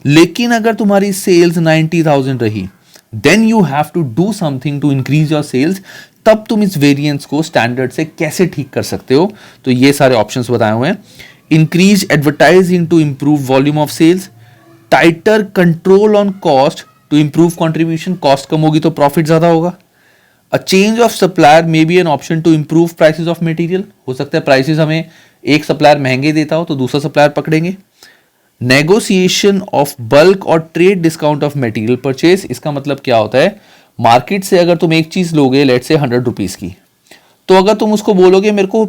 लेकिन अगर तुम्हारी सेल्स 90,000 रही, then you have to do something to increase your sales. तब तुम इस वेरिएंस को स्टैंडर्ड से कैसे ठीक कर सकते हो, तो ये सारे ऑप्शंस बताए हुए हैं. Increase advertising to improve volume of sales. Tighter control on cost to improve contribution. Cost कम होगी तो प्रॉफिट ज्यादा होगा. A change of supplier may be an option to improve prices of material. हो सकता है प्राइसेस हमें एक सप्लायर महंगे देता हो तो दूसरा सप्लायर पकड़ेंगे. नेगोशिएशन ऑफ बल्क और trade discount of material purchase. इसका मतलब क्या होता है, मार्केट से अगर तुम एक चीज लोगे लेट से 100 रुपीज की, तो अगर तुम उसको बोलोगे मेरे को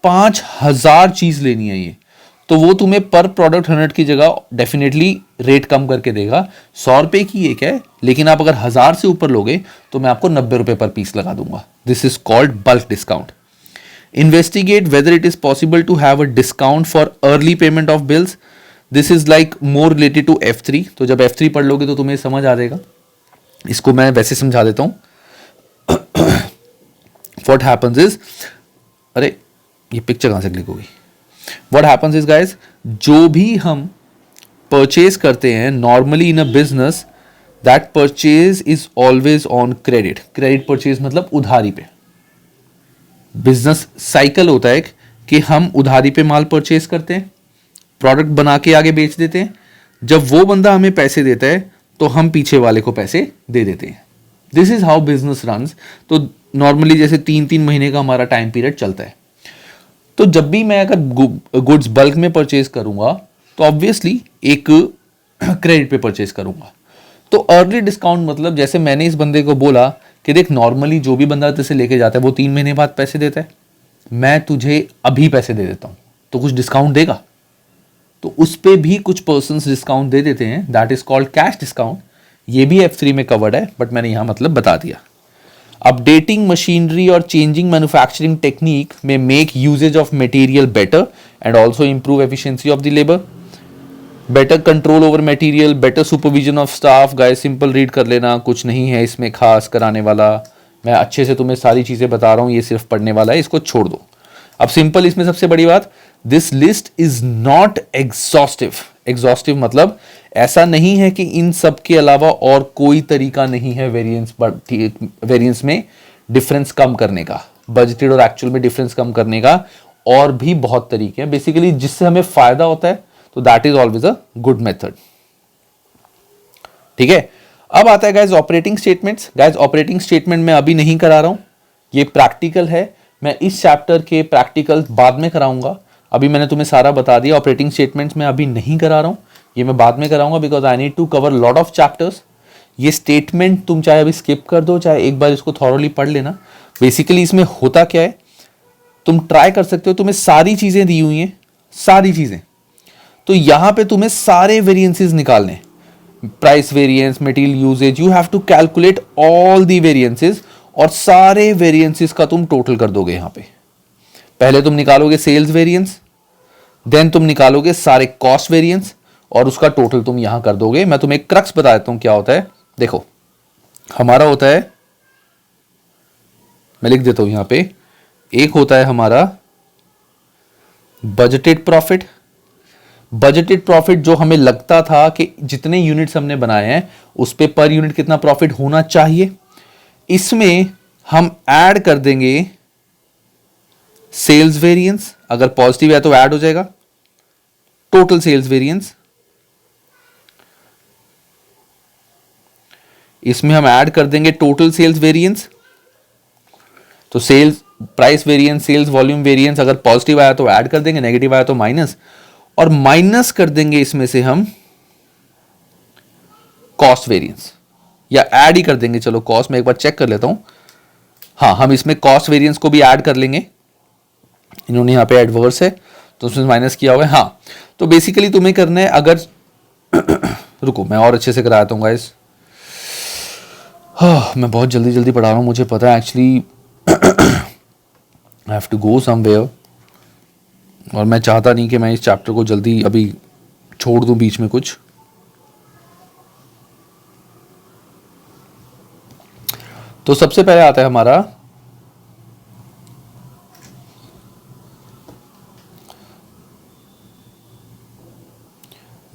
5,000 चीज लेनी है ये, तो वो तुम्हें पर प्रोडक्ट 100 की जगह डेफिनेटली रेट कम करके देगा. 100 रुपए की एक है, लेकिन आप अगर 1000 से ऊपर लोगे तो मैं आपको 90 रुपए पर पीस लगा दूंगा. This is called bulk discount. Investigate whether it is possible to have a discount for early payment of bills. This is like more related to F3. तो जब F3 पढ़ लोगे तो तुम्हें समझ आ जाएगा. इसको मैं वैसे समझा देता हूं. व्हाट हैपेंस इज, अरे ये पिक्चर कहां से क्लिक होगी. व्हाट हैपेंस इज गाइस, जो भी हम परचेज करते हैं normally in a business, that purchase is always on credit. Credit purchase मतलब उधारी पे. बिजनेस साइकिल होता है कि हम उधारी पे माल परचेज करते हैं, प्रोडक्ट बना के आगे बेच देते हैं. जब वो बंदा हमें पैसे देता है तो हम पीछे वाले को पैसे दे देते हैं. This is how business runs. तो नॉर्मली जैसे 3-3 महीने का हमारा टाइम पीरियड चलता है. तो जब भी मैं अगर गुड्स बल्क में परचेज करूंगा तो ऑब्वियसली एक क्रेडिट पे परचेज करूंगा। तो अर्ली डिस्काउंट मतलब जैसे मैंने इस बंदे को बोला कि देख नॉर्मली जो भी बंदा तुझसे लेके जाता है वो 3 महीने बाद पैसे देता है, मैं तुझे अभी पैसे दे देता हूं, तो कुछ डिस्काउंट देगा। तो उस पे भी कुछ पर्सन्स डिस्काउंट दे देते हैं, that is called cash discount. ये भी F3 में कवर्ड है, बट मैंने यहां मतलब बता दिया। अपडेटिंग मशीनरी और चेंजिंग मैन्युफैक्चरिंग टेक्निक में make usages of material better and also improve efficiency of the labour. Better control over material, better supervision of staff. Guys simple read कर लेना, कुछ नहीं है इसमें खास कराने वाला, मैं अच्छे से तुम्हें सारी चीजें बता रहा हूं, ये सिर्फ पढ़ने वाला है, इसको छोड़ दो। अब सिंपल इसमें सबसे बड़ी बात, this list is not exhaustive. Exhaustive मतलब ऐसा नहीं है कि इन सब के अलावा और कोई तरीका नहीं है वेरिएंस में डिफरेंस कम करने का, बजटेड और एक्चुअल में डिफरेंस कम करने का और भी बहुत तरीके हैं बेसिकली जिससे हमें फायदा होता है, तो that is always a good method. ठीक है, अब आता है guys operating statements. Guys operating statement मैं अभी नहीं करा रहा हूं, ये प्रैक्टिकल है, मैं इस चैप्टर के प्रैक्टिकल बाद में कराऊंगा। अभी मैंने तुम्हें सारा बता दिया, ऑपरेटिंग स्टेटमेंट्स मैं अभी नहीं करा रहा हूं, ये मैं बाद में कराऊंगा because I need to cover lot of chapters. ये स्टेटमेंट तुम चाहे अभी स्किप कर दो, चाहे एक बार इसको थॉरोली पढ़ लेना। बेसिकली इसमें होता क्या है, तुम ट्राई कर सकते हो, तुम्हें सारी चीजें दी हुई हैं, सारी चीजें, तो यहां पे तुम्हें सारे वेरिएंसेस निकालने, price variance, material usages, you have to calculate all the variances और सारे वेरिएंसेस का तुम टोटल कर दोगे। यहां पे पहले तुम निकालोगे सेल्स वेरिएंस, देन तुम निकालोगे सारे कॉस्ट वेरिएंस और उसका टोटल तुम यहां कर दोगे। मैं तुम्हें एक क्रक्स बता देता हूं क्या होता है। देखो हमारा होता है, मैं लिख देता हूं यहां पे, एक होता है हमारा बजटेड प्रॉफिट। बजटेड प्रॉफिट जो हमें लगता था कि जितने यूनिट्स हमने बनाए हैं उस पे पर यूनिट कितना प्रॉफिट होना चाहिए, इसमें हम ऐड कर देंगे सेल्स वेरिएंस, अगर पॉजिटिव है तो ऐड हो जाएगा टोटल सेल्स वेरिएंस। इसमें हम ऐड कर देंगे टोटल सेल्स वेरिएंस, तो sales price variance, sales volume variance, अगर पॉजिटिव आया तो ऐड कर देंगे, नेगेटिव आया तो माइनस, और माइनस कर देंगे इसमें से हम कॉस्ट वेरिएंस, या ऐड ही कर देंगे। चलो कॉस्ट में एक बार चेक कर लेता हूं, हाँ हम इसमें कॉस्ट वेरिएंस को भी ऐड कर लेंगे, इन्होंने यहां पे एडवर्स है तो उसमें माइनस किया हुआ है। हाँ तो बेसिकली तुम्हें करना है, अगर रुको मैं और अच्छे से कराता हूं गाइस, हाँ मैं बहुत जल्दी जल्दी पढ़ा रहा हूं, मुझे पता है actually I have to go somewhere, और मैं चाहता नहीं कि मैं इस चैप्टर को जल्दी अभी छोड़ दूं बीच में कुछ। तो सबसे पहले आता है हमारा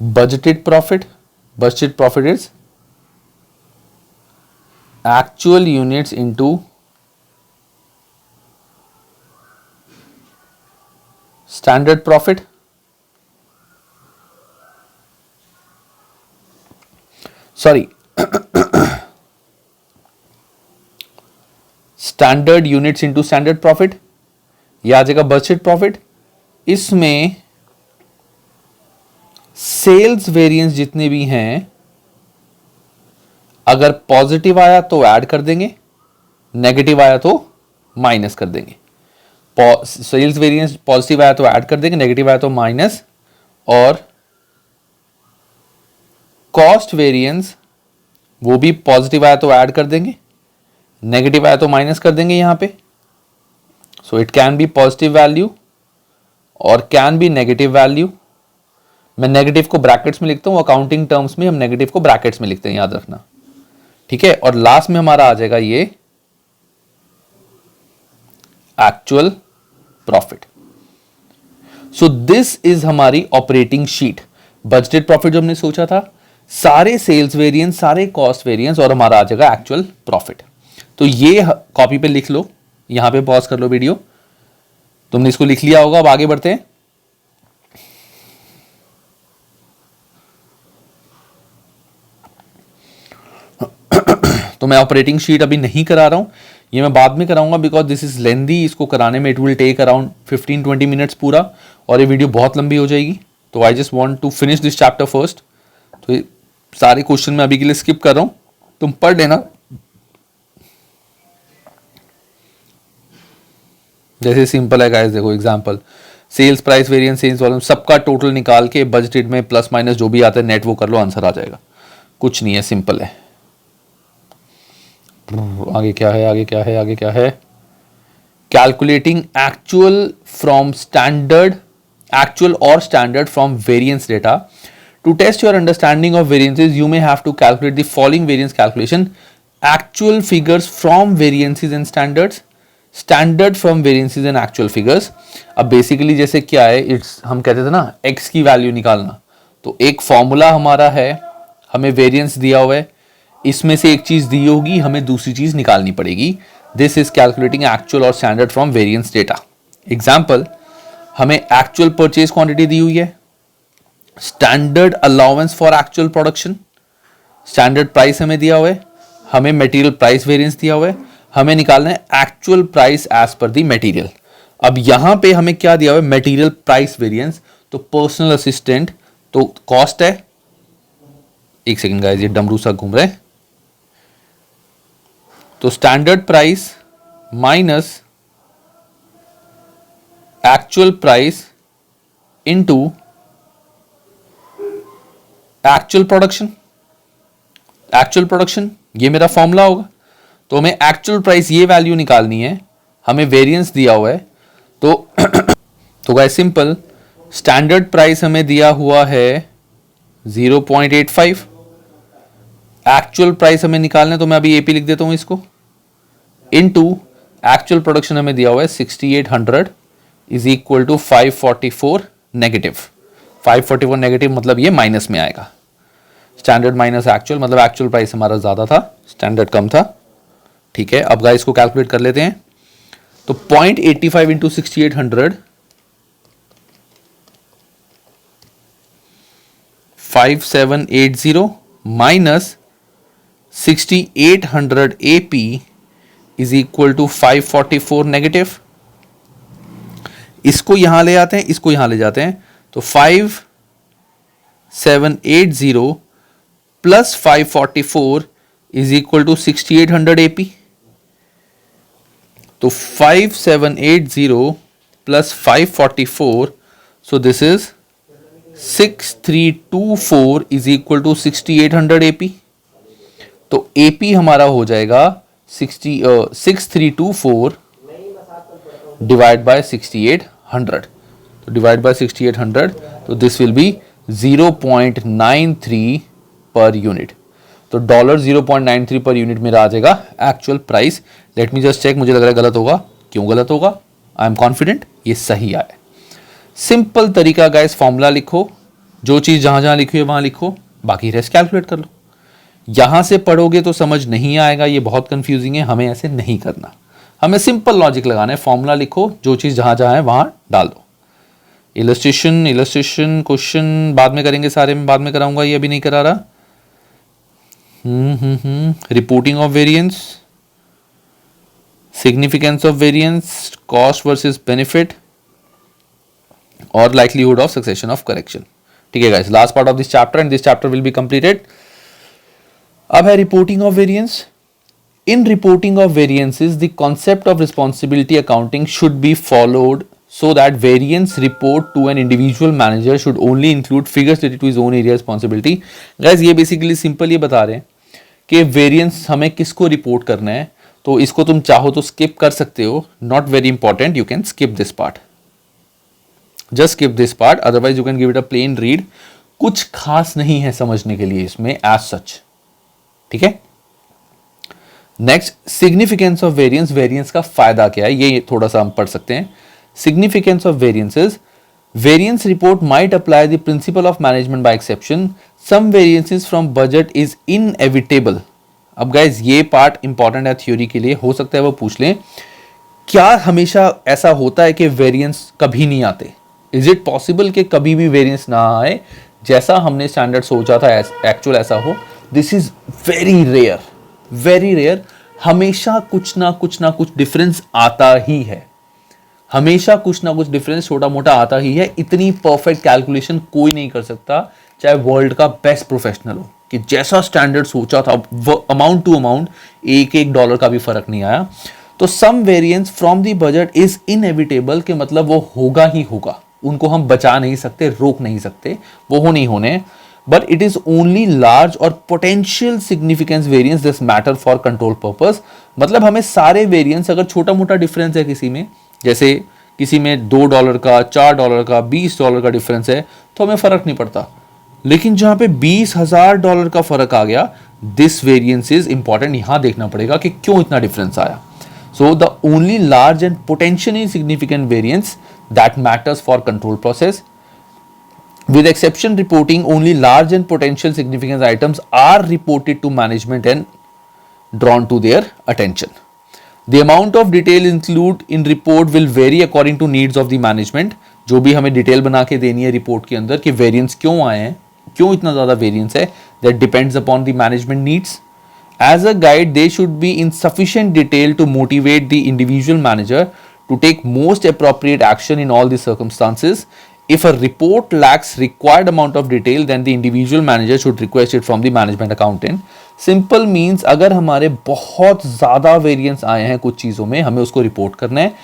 budgeted profit. Budgeted profit is actual units into standard profit. Sorry, standard units into standard profit, ये आ जाएगा बजटेड प्रॉफिट। इसमें सेल्स वेरिएंस जितने भी हैं, अगर पॉजिटिव आया तो ऐड कर देंगे, नेगेटिव आया तो माइनस कर देंगे। सेल्स वेरिएंस पॉजिटिव आया तो ऐड कर देंगे, नेगेटिव आया तो माइनस, और कॉस्ट वेरिएंस वो भी पॉजिटिव आया तो ऐड कर देंगे, नेगेटिव आया तो माइनस कर देंगे यहां पे। So it can be positive value और कैन बी नेगेटिव वैल्यू। मैं नेगेटिव को ब्रैकेट्स में लिखता हूं, अकाउंटिंग टर्म्स में हम नेगेटिव को ब्रैकेट्स में लिखते हैं, याद रखना, ठीक है। और लास्ट में हमारा आ जाएगा ये actual profit. So this is हमारी ऑपरेटिंग शीट। बजटेड प्रॉफिट जो हमने सोचा था, सारे सेल्स वेरिएंस, सारे कॉस्ट वेरिएंस, और हमारा आ जाएगा एक्चुअल प्रॉफिट। तो ये कॉपी पे लिख लो, यहां पे पॉज कर लो वीडियो, तुमने इसको लिख लिया होगा। अब आगे बढ़ते हैं। तो मैं ऑपरेटिंग शीट अभी नहीं करा रहा हूं, ये मैं बाद में कराऊंगा बिकॉज दिस इज लेंदी, इसको कराने में it will take around 15-20 minutes पूरा, और ये वीडियो बहुत लंबी हो जाएगी। तो I just want to finish this chapter first. तो ये सारे क्वेश्चन मैं अभी के लिए स्किप कर रहा हूं, तुम पढ़ लेना। जैसे सिंपल है गाइस, देखो example, sales price variance, sales volume, सबका टोटल निकाल के बजटेड में प्लस माइनस जो भी आता है नेट वो कर लो, आंसर आ जाएगा। कुछ नहीं है, सिंपल है। आगे क्या है, आगे क्या है, आगे क्या है? Calculating actual from standard, actual और standard from variance data. To test your understanding of variances you may have to calculate the following variance calculation, actual figures from variances and standards, standard from variances and actual figures. अब basically जैसे क्या है, it's, हम कहते थे ना x की value निकालना, तो एक फॉर्मूला हमारा है, हमें वेरिएंस दिया हुआ है, इसमें से एक चीज दी होगी, हमें दूसरी चीज निकालनी पड़ेगी। दिस इज कैलकुलेटिंग एक्चुअल और standard from variance data. Example, हमें एक्चुअल परचेज क्वांटिटी दी हुई है, standard allowance for actual production, standard price हमें दिया हुआ है, हमें मटेरियल प्राइस वेरिएंस दिया हुआ है, हमें निकालना है एक्चुअल प्राइस एज पर दी मटेरियल। अब यहां पे हमें क्या दिया हुआ है, मटेरियल प्राइस वेरिएंस, तो पर्सनल असिस्टेंट तो कॉस्ट है। एक सेकंड गाइस, ये डमरू सा घूम रहा है। तो standard price minus actual price into actual production, actual production ये मेरा फॉर्मूला होगा। तो हमें एक्चुअल प्राइस ये वैल्यू निकालनी है, हमें वेरिएंस दिया हुआ है, तो गाइस सिंपल, स्टैंडर्ड प्राइस हमें दिया हुआ है 0.85, एक्चुअल प्राइस हमें निकालना है, तो मैं अभी एपी लिख देता हूं इसको, इनटू एक्चुअल प्रोडक्शन हमें दिया हुआ है 6800 is equal to 544 negative. 544 negative मतलब ये माइनस में आएगा, स्टैंडर्ड माइनस एक्चुअल, मतलब एक्चुअल प्राइस हमारा ज्यादा था, स्टैंडर्ड कम था। ठीक है, अब गाइस को कैलकुलेट कर लेते हैं। तो 0.85 into 6800, 5780 minus 6800 AP is equal to 544 negative. इसको यहां ले आते हैं, इसको यहां ले जाते हैं, तो 5780 plus 544 is equal to 6800 AP। तो 5780 plus 544, so this is 6324 is equal to 6800 AP। तो AP हमारा हो जाएगा 6324 डिवाइड बाय 6800, तो डिवाइड बाय 6800, तो this will B 0.93 per unit. तो $0.93 पर यूनिट मेरा आ जाएगा actual price. Let me just check, मुझे लग रहा है गलत होगा, क्यों गलत होगा, आई एम कॉन्फिडेंट ये सही आया। सिंपल तरीका गाइस, फॉर्मूला लिखो, जो चीज जहां जहां लिखी है वहां लिखो, बाकी रेस्ट कैलकुलेट कर लो। यहां से पढ़ोगे तो समझ नहीं आएगा, ये बहुत कंफ्यूजिंग है, हमें ऐसे नहीं करना, हमें सिंपल लॉजिक लगाना है। फॉर्मूला लिखो, जो चीज जहां जहां है वहां डाल दो। इलस्ट्रेशन क्वेश्चन बाद में करेंगे, सारे में बाद में कराऊंगा, ये अभी नहीं करा रहा। Reporting of variance, significance of variance, cost versus benefit और likelihood of succession of correction। ठीक है guys, last part of this chapter and this chapter will be completed. अब है reporting of variance. In reporting of variances the concept of responsibility accounting should be followed so that variance report to an individual manager should only include figures related to his own area responsibility। guys ये basically simple ये बता रहे हैं कि variance हमें किसको report करना है, तो इसको तुम चाहो तो स्किप कर सकते हो, not very important, you can skip this part, just skip this part, otherwise you can give it a plain read. कुछ खास नहीं है समझने के लिए इसमें एज सच। ठीक है, next significance of variance, variance का फायदा क्या है ये थोड़ा सा हम पढ़ सकते हैं। Significance of variances. Variance report might apply the principle of management by exception. Some variances from budget is inevitable। अब guys ये पार्ट इंपॉर्टेंट है थ्योरी के लिए, हो सकता है वो पूछ लें, क्या हमेशा ऐसा होता है कि वेरिएंस कभी नहीं आते? इज इट पॉसिबल कि कभी भी वेरिएंस ना आए, जैसा हमने स्टैंडर्ड सोचा था एक्चुअल ऐसा हो? This is very rare, very rare. हमेशा कुछ ना कुछ डिफरेंस आता ही है, हमेशा कुछ ना कुछ डिफरेंस छोटा मोटा आता ही है। इतनी परफेक्ट कैलकुलेशन कोई नहीं कर सकता, चाहे वर्ल्ड का बेस्ट प्रोफेशनल हो, कि जैसा स्टैंडर्ड सोचा था अमाउंट टू अमाउंट एक एक डॉलर का भी फर्क नहीं आया। तो some variance from the budget is inevitable, के मतलब वो होगा ही होगा, उनको हम बचा नहीं सकते, रोक नहीं सकते, वो हो नहीं होने। But it is only large और potential significance variance this matter for control purpose. मतलब हमें सारे वेरिएंस, अगर छोटा मोटा डिफरेंस है किसी में, जैसे किसी में $2 का, $4 का, $20 का डिफरेंस है, तो हमें फर्क नहीं पड़ता। लेकिन जहां पे $20,000 का फर्क आ गया, दिस वेरिएंस इज इंपॉर्टेंट, यहां देखना पड़ेगा कि क्यों इतना डिफरेंस आया। So the only large and potentially significant variance that matters for control process, with exception reporting, only large and potential significance items are reported to management and drawn to their attention. The amount of detail include in report will vary according to needs of the management. जो भी हमें detail बना के देनी है report के अंदर कि वेरिएंस क्यों आए हैं, क्यों इतना ज़्यादा वेरिएंस है, that depends upon the management needs. As a guide, they should be in sufficient detail to motivate the individual manager to take most appropriate action in all the circumstances. If a report lacks required amount of detail, then the individual manager should request it from the management accountant. Simple means अगर हमारे बहुत ज़्यादा variance आए हैं कुछ चीज़ों में, हमें उसको रिपोर्ट करना है।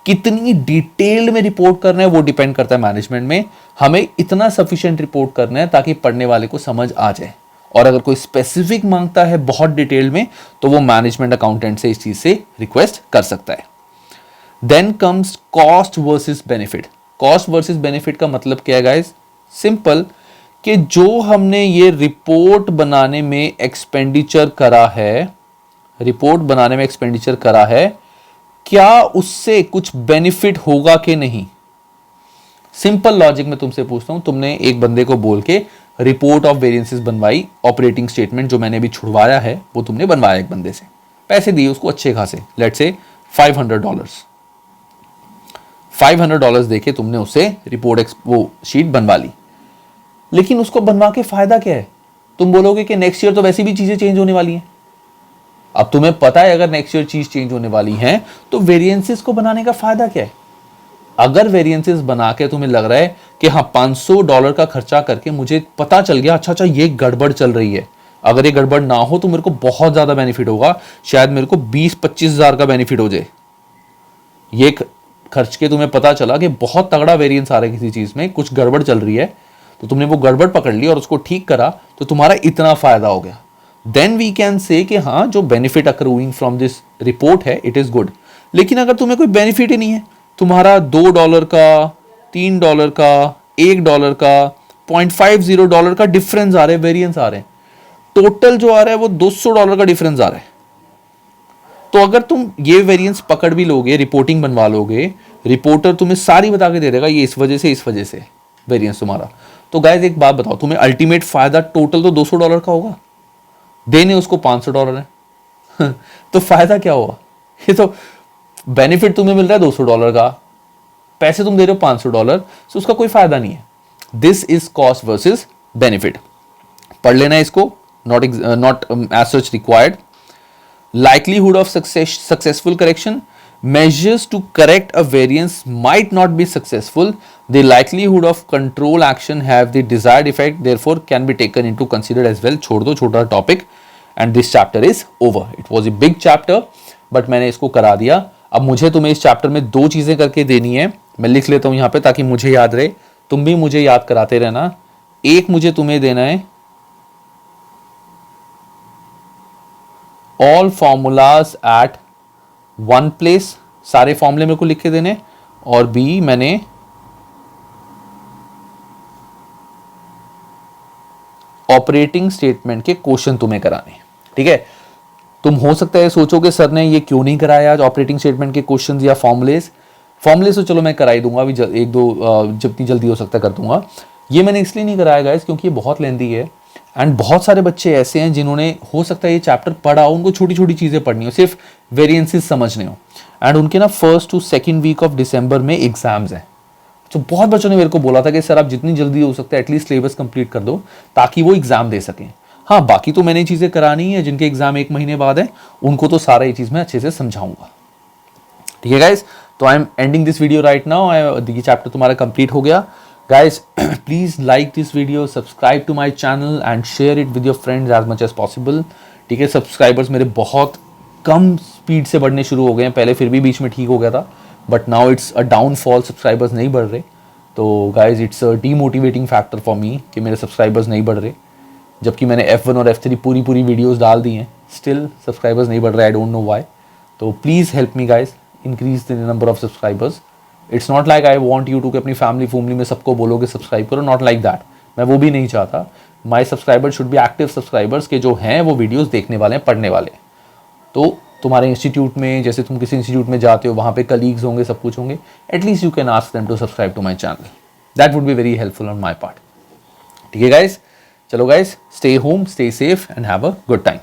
कितनी डिटेल में रिपोर्ट करना है वो डिपेंड करता है मैनेजमेंट में। हमें इतना सफिशिएंट रिपोर्ट करना है ताकि पढ़ने वाले को समझ आ जाए, और अगर कोई स्पेसिफिक मांगता है बहुत डिटेल में, तो वो मैनेजमेंट अकाउंटेंट से इस चीज़ से रिक्वेस्ट कर सकता है। Then comes cost versus benefit. Cost versus benefit का मतलब क्या है गाइस? सिंपल, कि जो हमने ये रिपोर्ट बनाने में एक्सपेंडिचर करा है, रिपोर्ट बनाने में एक्सपेंडिचर करा है, क्या उससे कुछ बेनिफिट होगा कि नहीं? सिंपल लॉजिक में तुमसे पूछता हूं, तुमने एक बंदे को बोल के रिपोर्ट ऑफ वेरिएंसेस बनवाई, ऑपरेटिंग स्टेटमेंट जो मैंने अभी छुड़वाया है वो तुमने बनवाया एक बंदे से, पैसे दिए उसको अच्छे खासे, लेट्स से $500 देके तुमने उससे रिपोर्ट वो शीट बनवा ली। लेकिन उसको बनवा के फायदा क्या है? तुम बोलोगे कि नेक्स्ट ईयर तो वैसी भी चीजें चेंज होने वाली हैं। अब तुम्हें पता है अगर नेक्स्ट ईयर चीज चेंज होने वाली है तो वेरिएंसेस को बनाने का फायदा क्या है? अगर वेरिएंसेस बना के तुम्हें लग रहा है कि हाँ $500 का खर्चा करके मुझे पता चल गया अच्छा ये गड़बड़ चल रही है, अगर ये गड़बड़ ना हो तो मेरे को बहुत ज्यादा बेनिफिट होगा, शायद मेरे को 20-25 हजार का बेनिफिट हो जाए। ये खर्च के तुम्हें पता चला कि बहुत तगड़ा वेरिएंस आ रहा है किसी चीज में, कुछ गड़बड़ चल रही है, तो तुमने वो गड़बड़ पकड़ ली और उसको ठीक करा, तो तुम्हारा इतना फायदा हो गया। देन वी कैन से कि हाँ जो benefit accruing from this report है इट इज गुड। लेकिन अगर तुम्हें कोई बेनिफिट ही नहीं है, तुम्हारा $2 का, $3 का, $1 का, $0.50 का डिफरेंस आ रहे हैं, वेरिएंस आ रहे हैं, टोटल जो आ रहा है वो $200 का डिफरेंस आ रहा है। तो अगर तुम ये वेरिएंस पकड़ भी लोगे, रिपोर्टिंग बनवा लोगे, रिपोर्टर तुम्हें सारी बता के दे देगा ये इस वजह से वेरिएंस तुम्हारा, तो गाइस एक बात बताओ, तुम्हें अल्टीमेट फायदा टोटल तो $200 का होगा, देने उसको $500 है तो फायदा क्या हुआ? ये तो बेनिफिट तुम्हें मिल रहा है $200 का, पैसे तुम दे रहे हो $500, तो उसका कोई फायदा नहीं है। This is cost versus benefit. पढ़ लेना इसको, not as such required. Likelihood of successful correction. Measures to correct a variance might not be successful. The likelihood of control action have the desired effect, therefore can be taken into considered as well. छोड़ दो छोटा topic, and this chapter is over. It was a big chapter, but मैंने इसको करा दिया। अब मुझे तुम्हें इस चैप्टर में 2 चीजें करके देनी है, मैं लिख लेता हूं यहाँ पे ताकि मुझे याद रहे, तुम भी मुझे याद कराते रहना। एक मुझे तुम्हें देना है all formulas at one place, सारे फॉर्मूले मेरे को लिख के देने, और बी मैंने ऑपरेटिंग स्टेटमेंट के क्वेश्चन तुम्हें कराने। ठीक है, तुम हो सकता है सोचोगे सर ने ये क्यों नहीं कराया आज ऑपरेटिंग स्टेटमेंट के क्वेश्चंस या फॉर्मूलेज तो चलो मैं करा ही दूंगा अभी, एक दो जितनी जल्दी हो सकता है कर दूंगा। ये मैंने इसलिए नहीं कराया गाइस क्योंकि ये बहुत लेंदी है, एंड बहुत सारे बच्चे ऐसे हैं जिन्होंने हो सकता है ये चैप्टर पढ़ा हो, उनको छोटी छोटी चीजें पढ़नी हो, सिर्फ वेरिएंसेस समझने हो, एंड उनके ना 1st to 2nd week of December में एग्जाम्स हैं। तो बहुत बच्चों ने मेरे को बोला था कि सर आप जितनी जल्दी हो सकता है एटलीस्ट सिलेबस कंप्लीट कर दो ताकि वो एग्जाम दे सकें। हाँ, बाकी तो मैंने चीज़ें करानी है, जिनके एग्जाम 1 महीने बाद है उनको तो सारा ये चीज़ मैं अच्छे से समझाऊंगा। ठीक है गाइज, तो I am ending this video right now. ये चैप्टर तुम्हारा कंप्लीट हो गया। Guys please like this video, subscribe to my channel and share it with your friends as much as possible. ठीक है, सब्सक्राइबर्स मेरे बहुत कम स्पीड से बढ़ने शुरू हो गए हैं, पहले फिर भी बीच में ठीक हो गया था, but now it's a downfall, subscribers नहीं बढ़ रहे। तो guys it's a demotivating factor for me कि मेरे सब्सक्राइबर्स नहीं बढ़ रहे, जबकि मैंने F1 और F3 पूरी वीडियोस डाल दी हैं, स्टिल सब्सक्राइबर्स नहीं बढ़ रहे। I don't know why. तो please help me guys, increase the number of subscribers. It's not like I want you to कि अपनी फैमिली में सबको बोलोगे सब्सक्राइब करो, नॉट लाइक दैट। मैं वो भी नहीं चाहता। My subscriber should be active subscribers के जो हैं वो वीडियोज़ देखने वाले हैं, पढ़ने वाले हैं। तो तुम्हारे इंस्टीट्यूट में, जैसे तुम किसी इंस्टीट्यूट में जाते हो, वहाँ पे कलीग्स होंगे, सब कुछ होंगे, at least you can ask them to subscribe to my channel. That would be very helpful on my part. ठीक है गाइज, चलो guys, stay home, stay safe and have a good time.